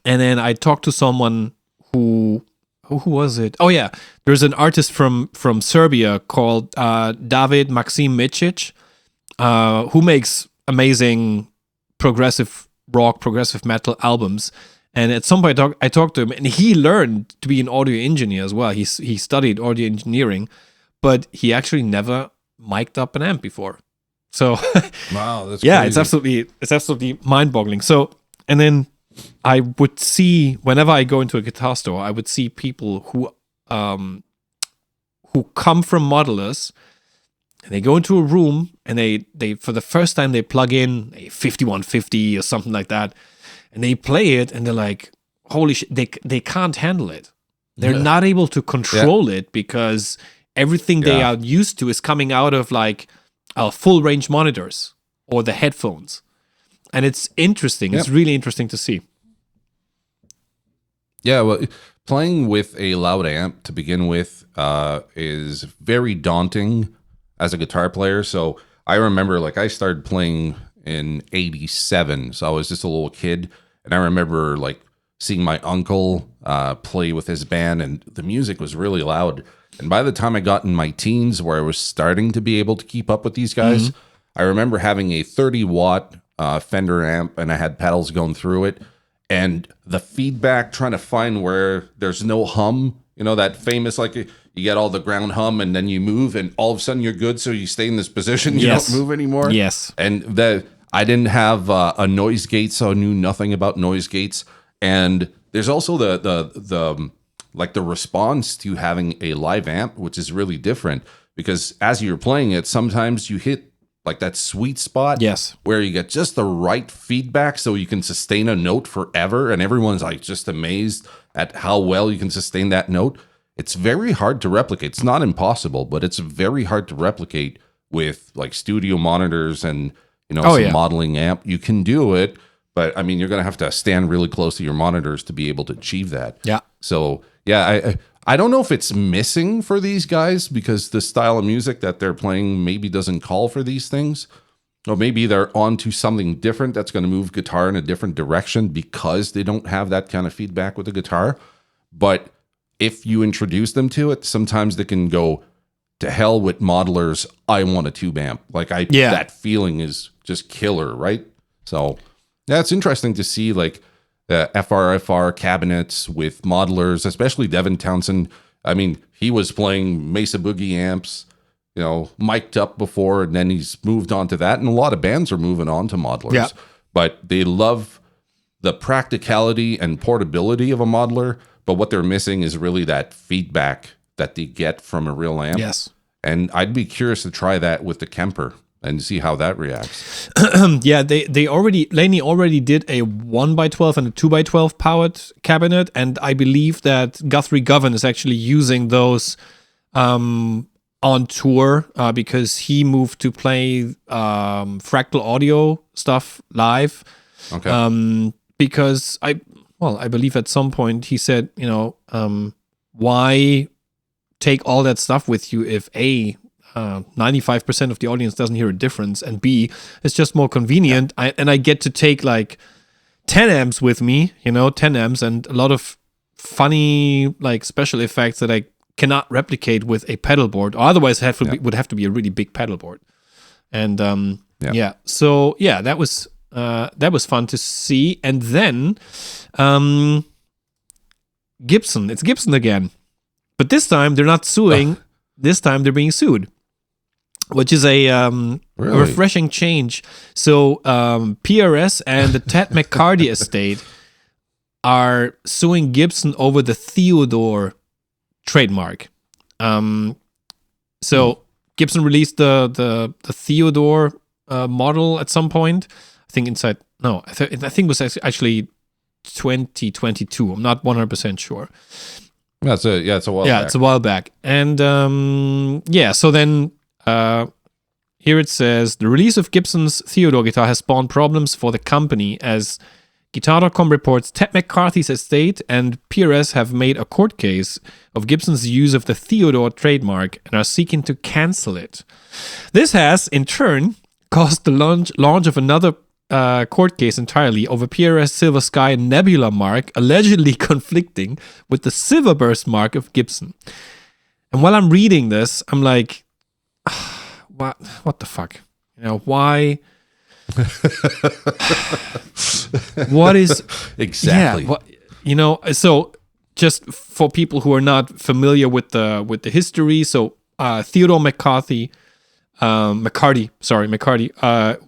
and then I talked to someone who was it? Oh yeah, there's an artist from Serbia called David Maxim Micic, who makes amazing progressive rock, progressive metal albums. And at some point I talked to him, and he learned to be an audio engineer as well. He studied audio engineering, but he actually never mic'd up an amp before. So wow, that's crazy. It's absolutely mind-boggling. So, and then I would see, whenever I go into a guitar store, I would see people who come from modelers, and they go into a room, and they for the first time they plug in a 5150 or something like that, and they play it, and they're like, holy shit, they can't handle it. they're not able to control it because everything they are used to is coming out of like full range monitors or the headphones. And it's interesting. It's really interesting to see. Yeah, well, playing with a loud amp to begin with is very daunting as a guitar player. So I remember, like, I started playing in '87, so I was just a little kid, and I remember like seeing my uncle play with his band, and the music was really loud. And by the time I got in my teens, where I was starting to be able to keep up with these guys, I remember having a 30-watt Fender amp, and I had pedals going through it. And the feedback, trying to find where there's no hum, you know, that famous, like, you get all the ground hum and then you move and all of a sudden you're good. So you stay in this position, you don't move anymore. Yes. And I didn't have a noise gate, so I knew nothing about noise gates. And there's also the response to having a live amp, which is really different because as you're playing it, sometimes you hit like that sweet spot where you get just the right feedback so you can sustain a note forever. And everyone's like just amazed at how well you can sustain that note. It's very hard to replicate. It's not impossible, but it's very hard to replicate with like studio monitors and, you know, modeling amp. You can do it, but I mean, you're going to have to stand really close to your monitors to be able to achieve that. Yeah. So yeah, I don't know if it's missing for these guys because the style of music that they're playing maybe doesn't call for these things. Or maybe they're onto something different that's going to move guitar in a different direction because they don't have that kind of feedback with the guitar. But if you introduce them to it, sometimes they can go, to hell with modelers, I want a tube amp. Like that feeling is just killer, right? So yeah, it's interesting to see like FRFR cabinets with modelers, especially Devin Townsend. I mean, he was playing Mesa Boogie amps, you know, mic'd up before, and then he's moved on to that. And a lot of bands are moving on to modelers, but they love the practicality and portability of a modeler. But what they're missing is really that feedback that they get from a real amp. Yes. And I'd be curious to try that with the Kemper and see how that reacts. Yeah, Laney already did a 1x12 and a 2x12 powered cabinet, and I believe that Guthrie Govan is actually using those on tour because he moved to play Fractal Audio stuff live. Okay. Because I believe at some point he said, you know, why take all that stuff with you if A, 95% of the audience doesn't hear a difference, and B, it's just more convenient. I get to take like 10 amps with me, you know, 10 amps and a lot of funny like special effects that I cannot replicate with a pedal board. Or otherwise, would have to be a really big pedal board. And so yeah, that was fun to see. And then Gibson, it's Gibson again, but this time they're not suing. This time they're being sued, which is a refreshing change. So PRS and the Ted McCarty estate are suing Gibson over the Theodore trademark. So Gibson released the Theodore model at some point. I think I think it was actually 2022. I'm not 100% sure. It's a while back. Yeah, it's a while back. And so then here it says, the release of Gibson's Theodore guitar has spawned problems for the company as Guitar.com reports Ted McCarthy's estate and PRS have made a court case of Gibson's use of the Theodore trademark and are seeking to cancel it. This has, in turn, caused the launch of another court case entirely over PRS Silver Sky Nebula mark allegedly conflicting with the Silverburst mark of Gibson. And while I'm reading this, I'm like, what the fuck? You know, why? What is exactly? Yeah, so just for people who are not familiar with the history, so Theodore McCarty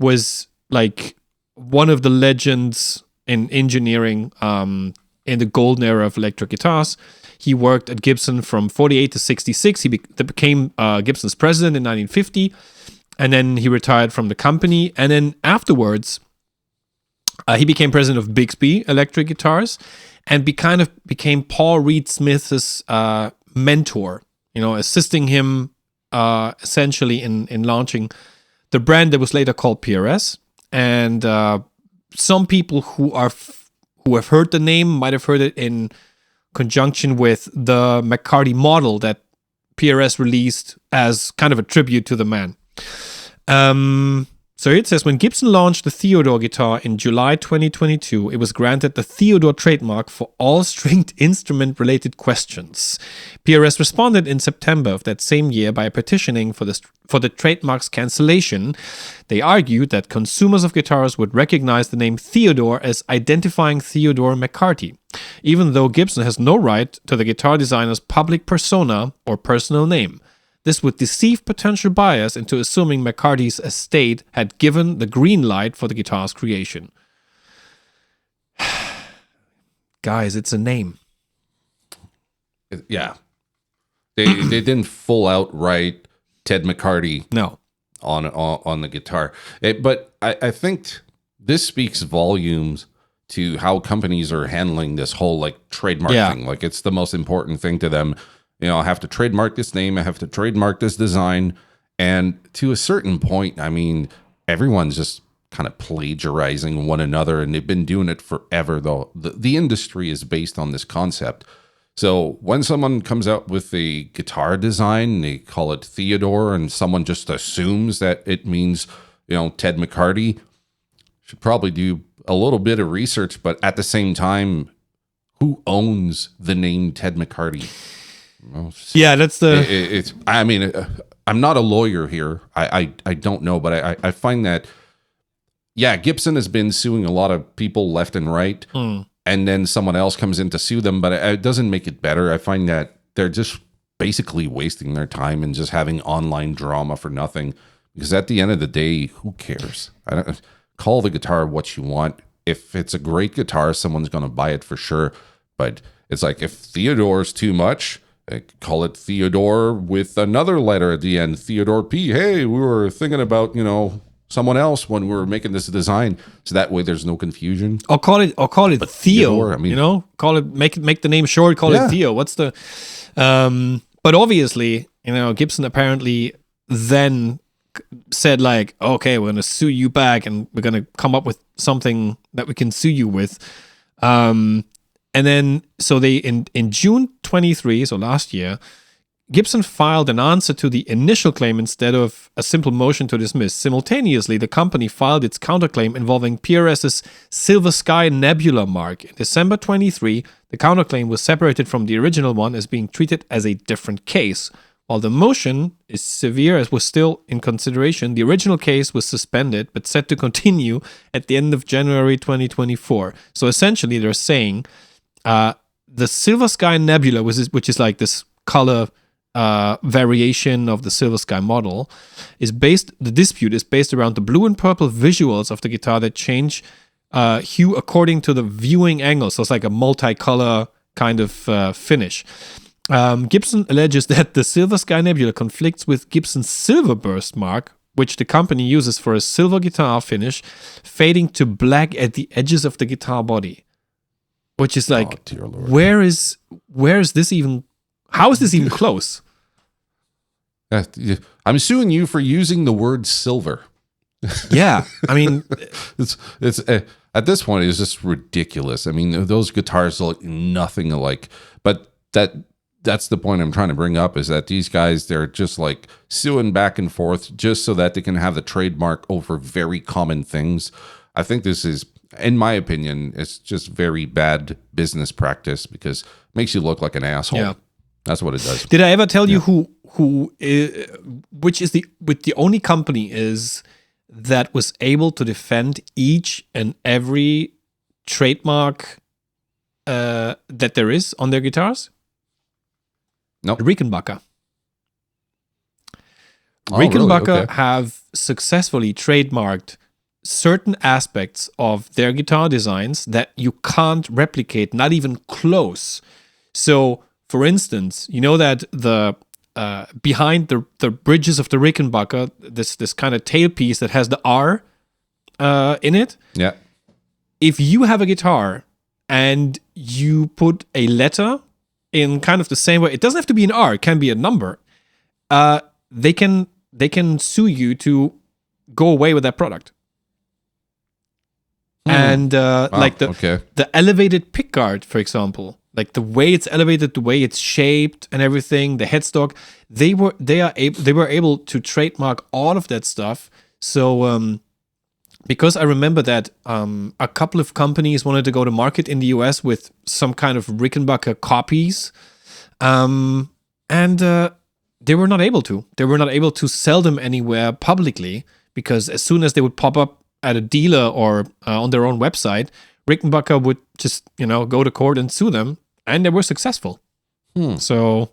was like one of the legends in engineering in the golden era of electric guitars. He worked at Gibson from 48 to 66. He became Gibson's president in 1950, and then he retired from the company. And then afterwards, He became president of Bixby Electric Guitars, and became Paul Reed Smith's mentor. Assisting him essentially in launching the brand that was later called PRS. And some people who have heard the name might have heard it in conjunction with the McCarty model that PRS released as kind of a tribute to the man. So it says, when Gibson launched the Theodore guitar in July 2022, it was granted the Theodore trademark for all stringed instrument-related questions. PRS responded in September of that same year by petitioning for the trademark's cancellation. They argued that consumers of guitars would recognize the name Theodore as identifying Theodore McCarty, even though Gibson has no right to the guitar designer's public persona or personal name. This would deceive potential buyers into assuming McCarty's estate had given the green light for the guitar's creation. Guys, it's a name. Yeah. They didn't full out write Ted McCarty on the guitar. But I think this speaks volumes to how companies are handling this whole like trademark thing. Like it's the most important thing to them. I have to trademark this name. I have to trademark this design. And to a certain point, I mean, everyone's just kind of plagiarizing one another, and they've been doing it forever, though. The industry is based on this concept. So when someone comes out with a guitar design, they call it Theodore, and someone just assumes that it means, Ted McCarty, should probably do a little bit of research, but at the same time, who owns the name Ted McCarty? Yeah, that's the... I mean, I'm not a lawyer here. I don't know, but I find that, Gibson has been suing a lot of people left and right, and then someone else comes in to sue them, but it doesn't make it better. I find that they're just basically wasting their time and just having online drama for nothing, because at the end of the day, who cares? Call the guitar what you want. If it's a great guitar, someone's going to buy it for sure, but it's like, if Theodore's too much... call it Theodore with another letter at the end, Theodore P. Hey, we were thinking about, someone else when we were making this design, so that way there's no confusion. Or call it Theo. Theodore, I mean, call it make the name short. Call it Theo. What's the? But obviously, Gibson apparently then said like, okay, we're gonna sue you back, and we're gonna come up with something that we can sue you with. And then, so they, in June 23, so last year, Gibson filed an answer to the initial claim instead of a simple motion to dismiss. Simultaneously, the company filed its counterclaim involving PRS's Silver Sky Nebula mark. In December 23, the counterclaim was separated from the original one as being treated as a different case. While the motion is severe as was still in consideration, the original case was suspended but set to continue at the end of January 2024. So essentially, they're saying... the Silver Sky Nebula, which is like this color variation of the Silver Sky model, the dispute is based around the blue and purple visuals of the guitar that change hue according to the viewing angle. So it's like a multicolor kind of finish. Gibson alleges that the Silver Sky Nebula conflicts with Gibson's Silver Burst mark, which the company uses for a silver guitar finish, fading to black at the edges of the guitar body. Which is like, where is this even? How is this even close? I'm suing you for using the word silver. Yeah, I mean, it's at this point it's just ridiculous. I mean, those guitars look nothing alike. But that's the point I'm trying to bring up, is that these guys, they're just like suing back and forth just so that they can have the trademark over very common things. I think this is, in my opinion, it's just very bad business practice, because it makes you look like an asshole. Yeah. That's what it does. Did I ever tell you which is the only company is that was able to defend each and every trademark that there is on their guitars? No. Rickenbacker. Rickenbacker really? Okay. Have successfully trademarked certain aspects of their guitar designs that you can't replicate, not even close. So, for instance, you know that the behind the bridges of the Rickenbacker, this kind of tailpiece that has the R in it. Yeah. if you have a guitar and you put a letter in kind of the same way, it doesn't have to be an R, it can be a number. They can sue you to go away with that product. And like the elevated pickguard, for example, like the way it's elevated, the way it's shaped, and everything, the headstock, they were able to trademark all of that stuff. So because I remember that a couple of companies wanted to go to market in the US with some kind of Rickenbacker copies, and they were not able to. They were not able to sell them anywhere publicly, because as soon as they would pop up at a dealer or on their own website, Rickenbacker would just, go to court and sue them, and they were successful. So,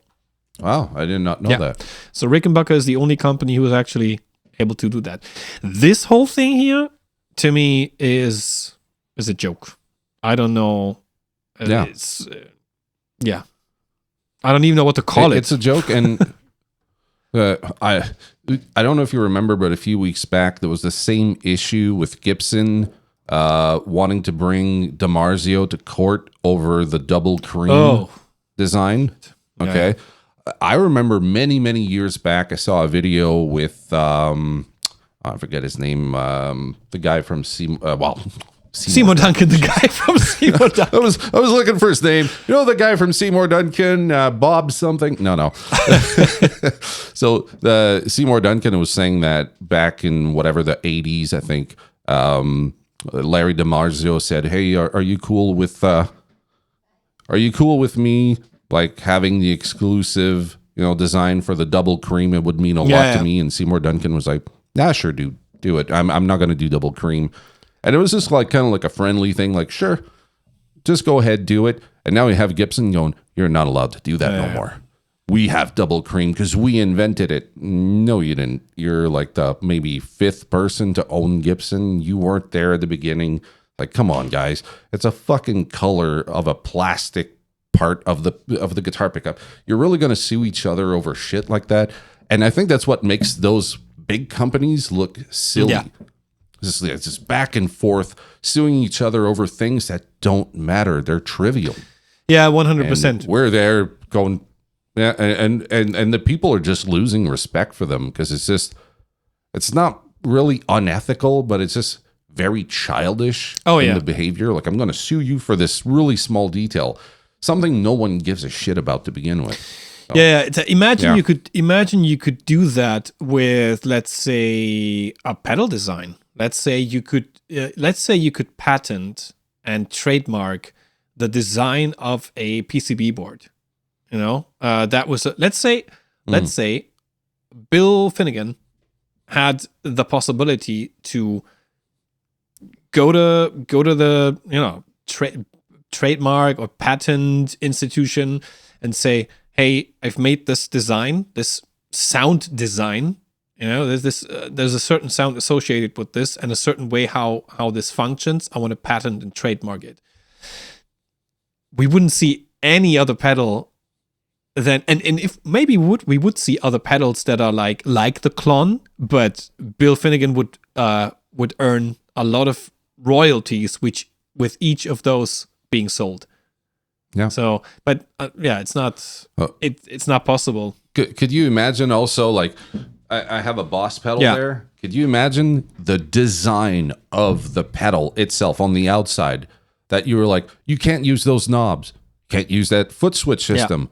wow, I did not know that. So Rickenbacker is the only company who was actually able to do that. This whole thing here, to me, is a joke. I don't know. It's, I don't even know what to call it. It's a joke, and I don't know if you remember, but a few weeks back there was the same issue with Gibson wanting to bring DiMarzio to court over the double cream design. Okay, I remember many years back I saw a video with I forget his name, the guy from Seymour Duncan, the guy from Seymour Duncan. I was looking for his name. The guy from Seymour Duncan, Bob something. No. So the Seymour Duncan was saying that back in whatever the 80s, I think, Larry DiMarzio said, "Hey, are you cool with me like having the exclusive, design for the double cream? It would mean a lot to me." And Seymour Duncan was like, "Nah, sure, dude, do it. I'm not going to do double cream." And it was just like kind of like a friendly thing, like, sure, just go ahead, do it. And now we have Gibson going, "You're not allowed to do that no more. We have double cream because we invented it." No, you didn't. You're like the maybe fifth person to own Gibson. You weren't there at the beginning. Like, come on, guys. It's a fucking color of a plastic part of the guitar pickup. You're really going to sue each other over shit like that? And I think that's what makes those big companies look silly. Yeah. It's just back and forth suing each other over things that don't matter. They're trivial. Yeah, 100%. We're there going, and the people are just losing respect for them because it's not really unethical, but it's just very childish in the behavior. Like, I'm going to sue you for this really small detail, something no one gives a shit about to begin with. So, imagine you could do that with, let's say, a pedal design. Let's say you could patent and trademark the design of a PCB board. That was let's say Bill Finnegan had the possibility to go to the trademark or patent institution and say, "Hey, I've made this design, this sound design. There's a certain sound associated with this and a certain way how this functions. I want to patent and trademark it." We wouldn't see any other pedal then, and if maybe we would see other pedals that are like the Klon, but Bill Finnegan would earn a lot of royalties with each of those being sold. Yeah. So, but it's not it's not possible. Could you imagine also, like, I have a Boss pedal there. Could you imagine the design of the pedal itself on the outside, that you were like, you can't use those knobs, can't use that foot switch system,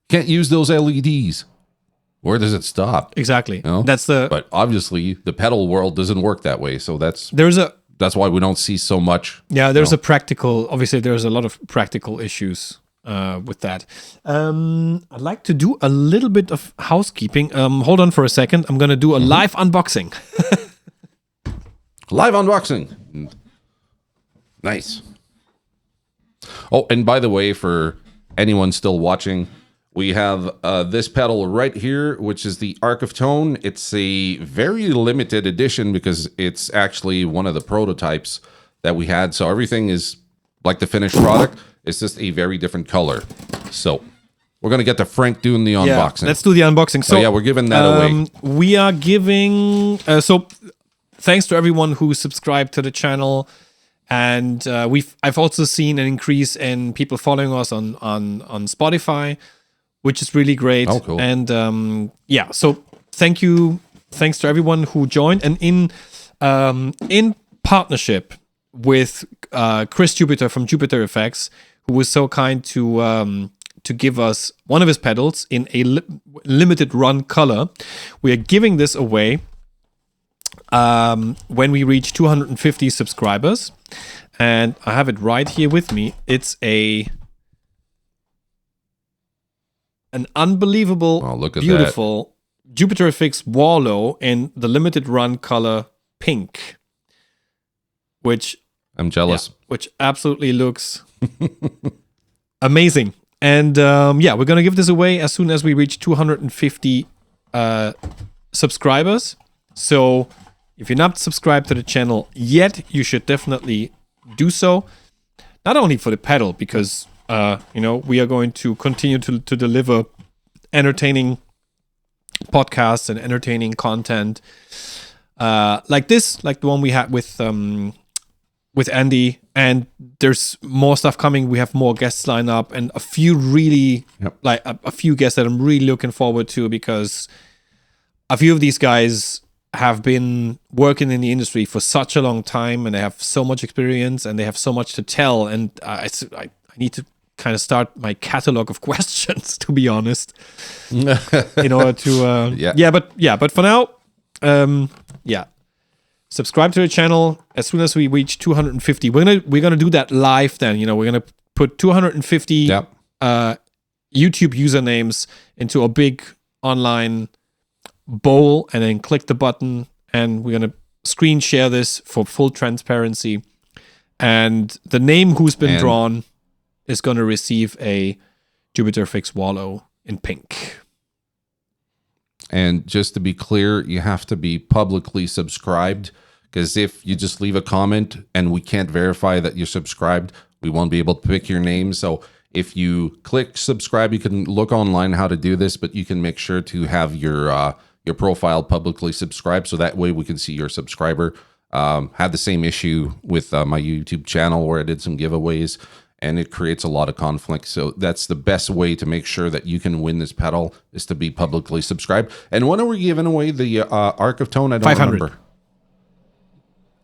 can't use those LEDs. Where does it stop? Exactly. But obviously the pedal world doesn't work that way. So that's why we don't see so much. Yeah, there's there's a lot of practical issues with that. I'd like to do a little bit of housekeeping. Hold on for a second. I'm going to do a live unboxing. Live unboxing. Nice. Oh, and by the way, for anyone still watching, we have this pedal right here, which is the Arc of Tone. It's a very limited edition because it's actually one of the prototypes that we had. So everything is like the finished product. It's just a very different color. So we're going to get to Frank doing the unboxing. Let's do the unboxing. So we're giving that away. We are giving... so thanks to everyone who subscribed to the channel And I've also seen an increase in people following us on Spotify, which is really great. Oh, cool. And so thanks to everyone who joined, and in partnership with Chris Jupiter from Jupiter Effects, who was so kind to give us one of his pedals in a limited run color. We are giving this away when we reach 250 subscribers, and I have it right here with me. It's an unbelievable, look at beautiful Jupiter Effects Warlow in the limited run color pink, which I'm jealous. Which absolutely looks amazing. And we're gonna give this away as soon as we reach 250 subscribers. So if you're not subscribed to the channel yet, you should definitely do so. Not only for the pedal, because we are going to continue to deliver entertaining podcasts and entertaining content like this, like the one we had with Andy, and there's more stuff coming. We have more guests lined up, and a few really a few guests that I'm really looking forward to, because a few of these guys have been working in the industry for such a long time, and they have so much experience, and they have so much to tell, and I need to kind of start my catalog of questions, to be honest, in order to but for now, subscribe to the channel. As soon as we reach 250, we're gonna do that live. Then we're gonna put 250 YouTube usernames into a big online bowl, and then click the button, and we're gonna screen share this for full transparency. And the name who's been drawn is gonna receive a Jupiter Effects Warlow in pink. And just to be clear, you have to be publicly subscribed, because if you just leave a comment and we can't verify that you're subscribed, we won't be able to pick your name. So if you click subscribe, you can look online how to do this, but you can make sure to have your profile publicly subscribed, so that way we can see your subscriber. Had the same issue with my YouTube channel where I did some giveaways, and it creates a lot of conflict. So that's the best way to make sure that you can win this pedal, is to be publicly subscribed. And when are we giving away the Arc of Tone? I don't 500. remember.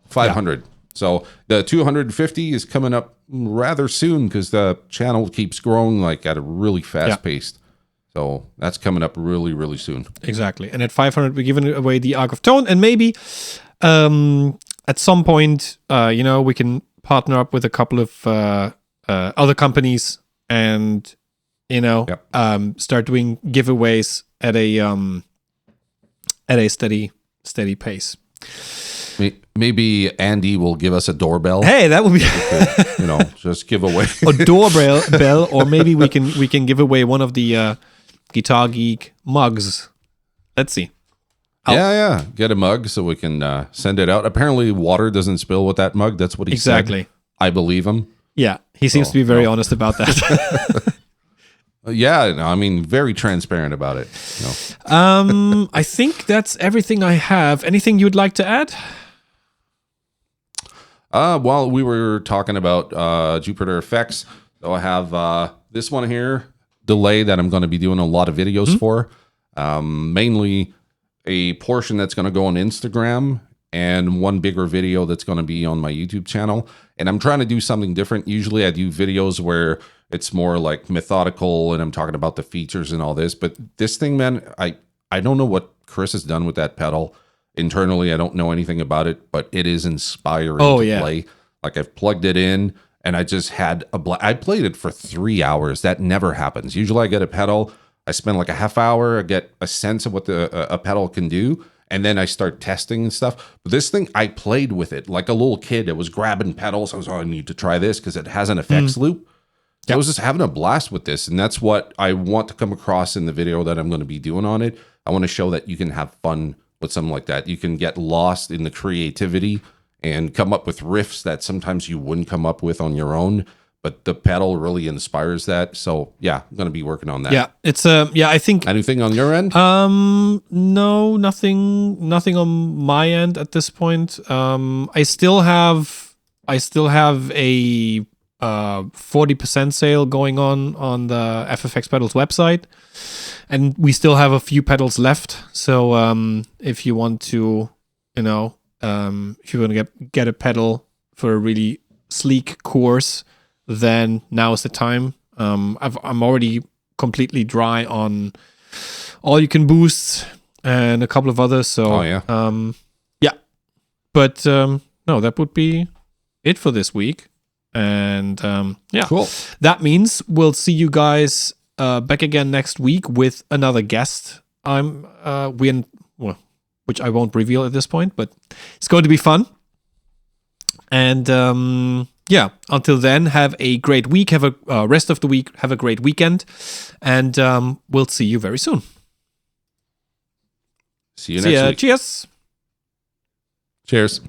500. Yeah. So the 250 is coming up rather soon, because the channel keeps growing like at a really fast pace. So that's coming up really, really soon. Exactly. And at 500, we're giving away the Arc of Tone, and maybe at some point, we can partner up with a couple of other companies, and start doing giveaways at a steady pace. Maybe Andy will give us a doorbell. Hey, that would be just give away a doorbell, or maybe we can give away one of the Guitar Geek mugs. Let's see. Get a mug so we can send it out. Apparently, water doesn't spill with that mug. That's what he said. I believe him. Yeah, he seems to be very honest about that. Very transparent about it. I think that's everything I have. Anything you'd like to add? Well, we were talking about Jupiter Effects. So I have this one here, delay, that I'm going to be doing a lot of videos for. Mainly a portion that's going to go on Instagram, and one bigger video that's going to be on my YouTube channel. And I'm trying to do something different. Usually I do videos where it's more like methodical, and I'm talking about the features and all this. But this thing, man, I don't know what Chris has done with that pedal. Internally, I don't know anything about it, but it is inspiring to play. Like, I've plugged it in, and I just had I played it for 3 hours. That never happens. Usually I get a pedal, I spend like a half hour, I get a sense of what a pedal can do, and then I start testing and stuff. But this thing, I played with it like a little kid. I was grabbing pedals. I was, I need to try this because it has an effects loop. I was just having a blast with this, and that's what I want to come across in the video that I'm going to be doing on it. I want to show that you can have fun with something like that. You can get lost in the creativity and come up with riffs that sometimes you wouldn't come up with on your own, but the pedal really inspires that. So yeah, I'm going to be working on that. Yeah, it's I think anything on your end? No, nothing on my end at this point. I still have I still have a 40% sale going on the FFX Pedals website, and we still have a few pedals left. So if you want to, if you want to get a pedal for a really sleek course, then now is the time. I'm already completely dry on All You Can Boosts and a couple of others. So yeah. But no, that would be it for this week. And Cool. That means we'll see you guys back again next week with another guest. Which I won't reveal at this point, but it's going to be fun. And until then, have a great week. Have a rest of the week. Have a great weekend, and we'll see you very soon. See you next week. Cheers. Cheers.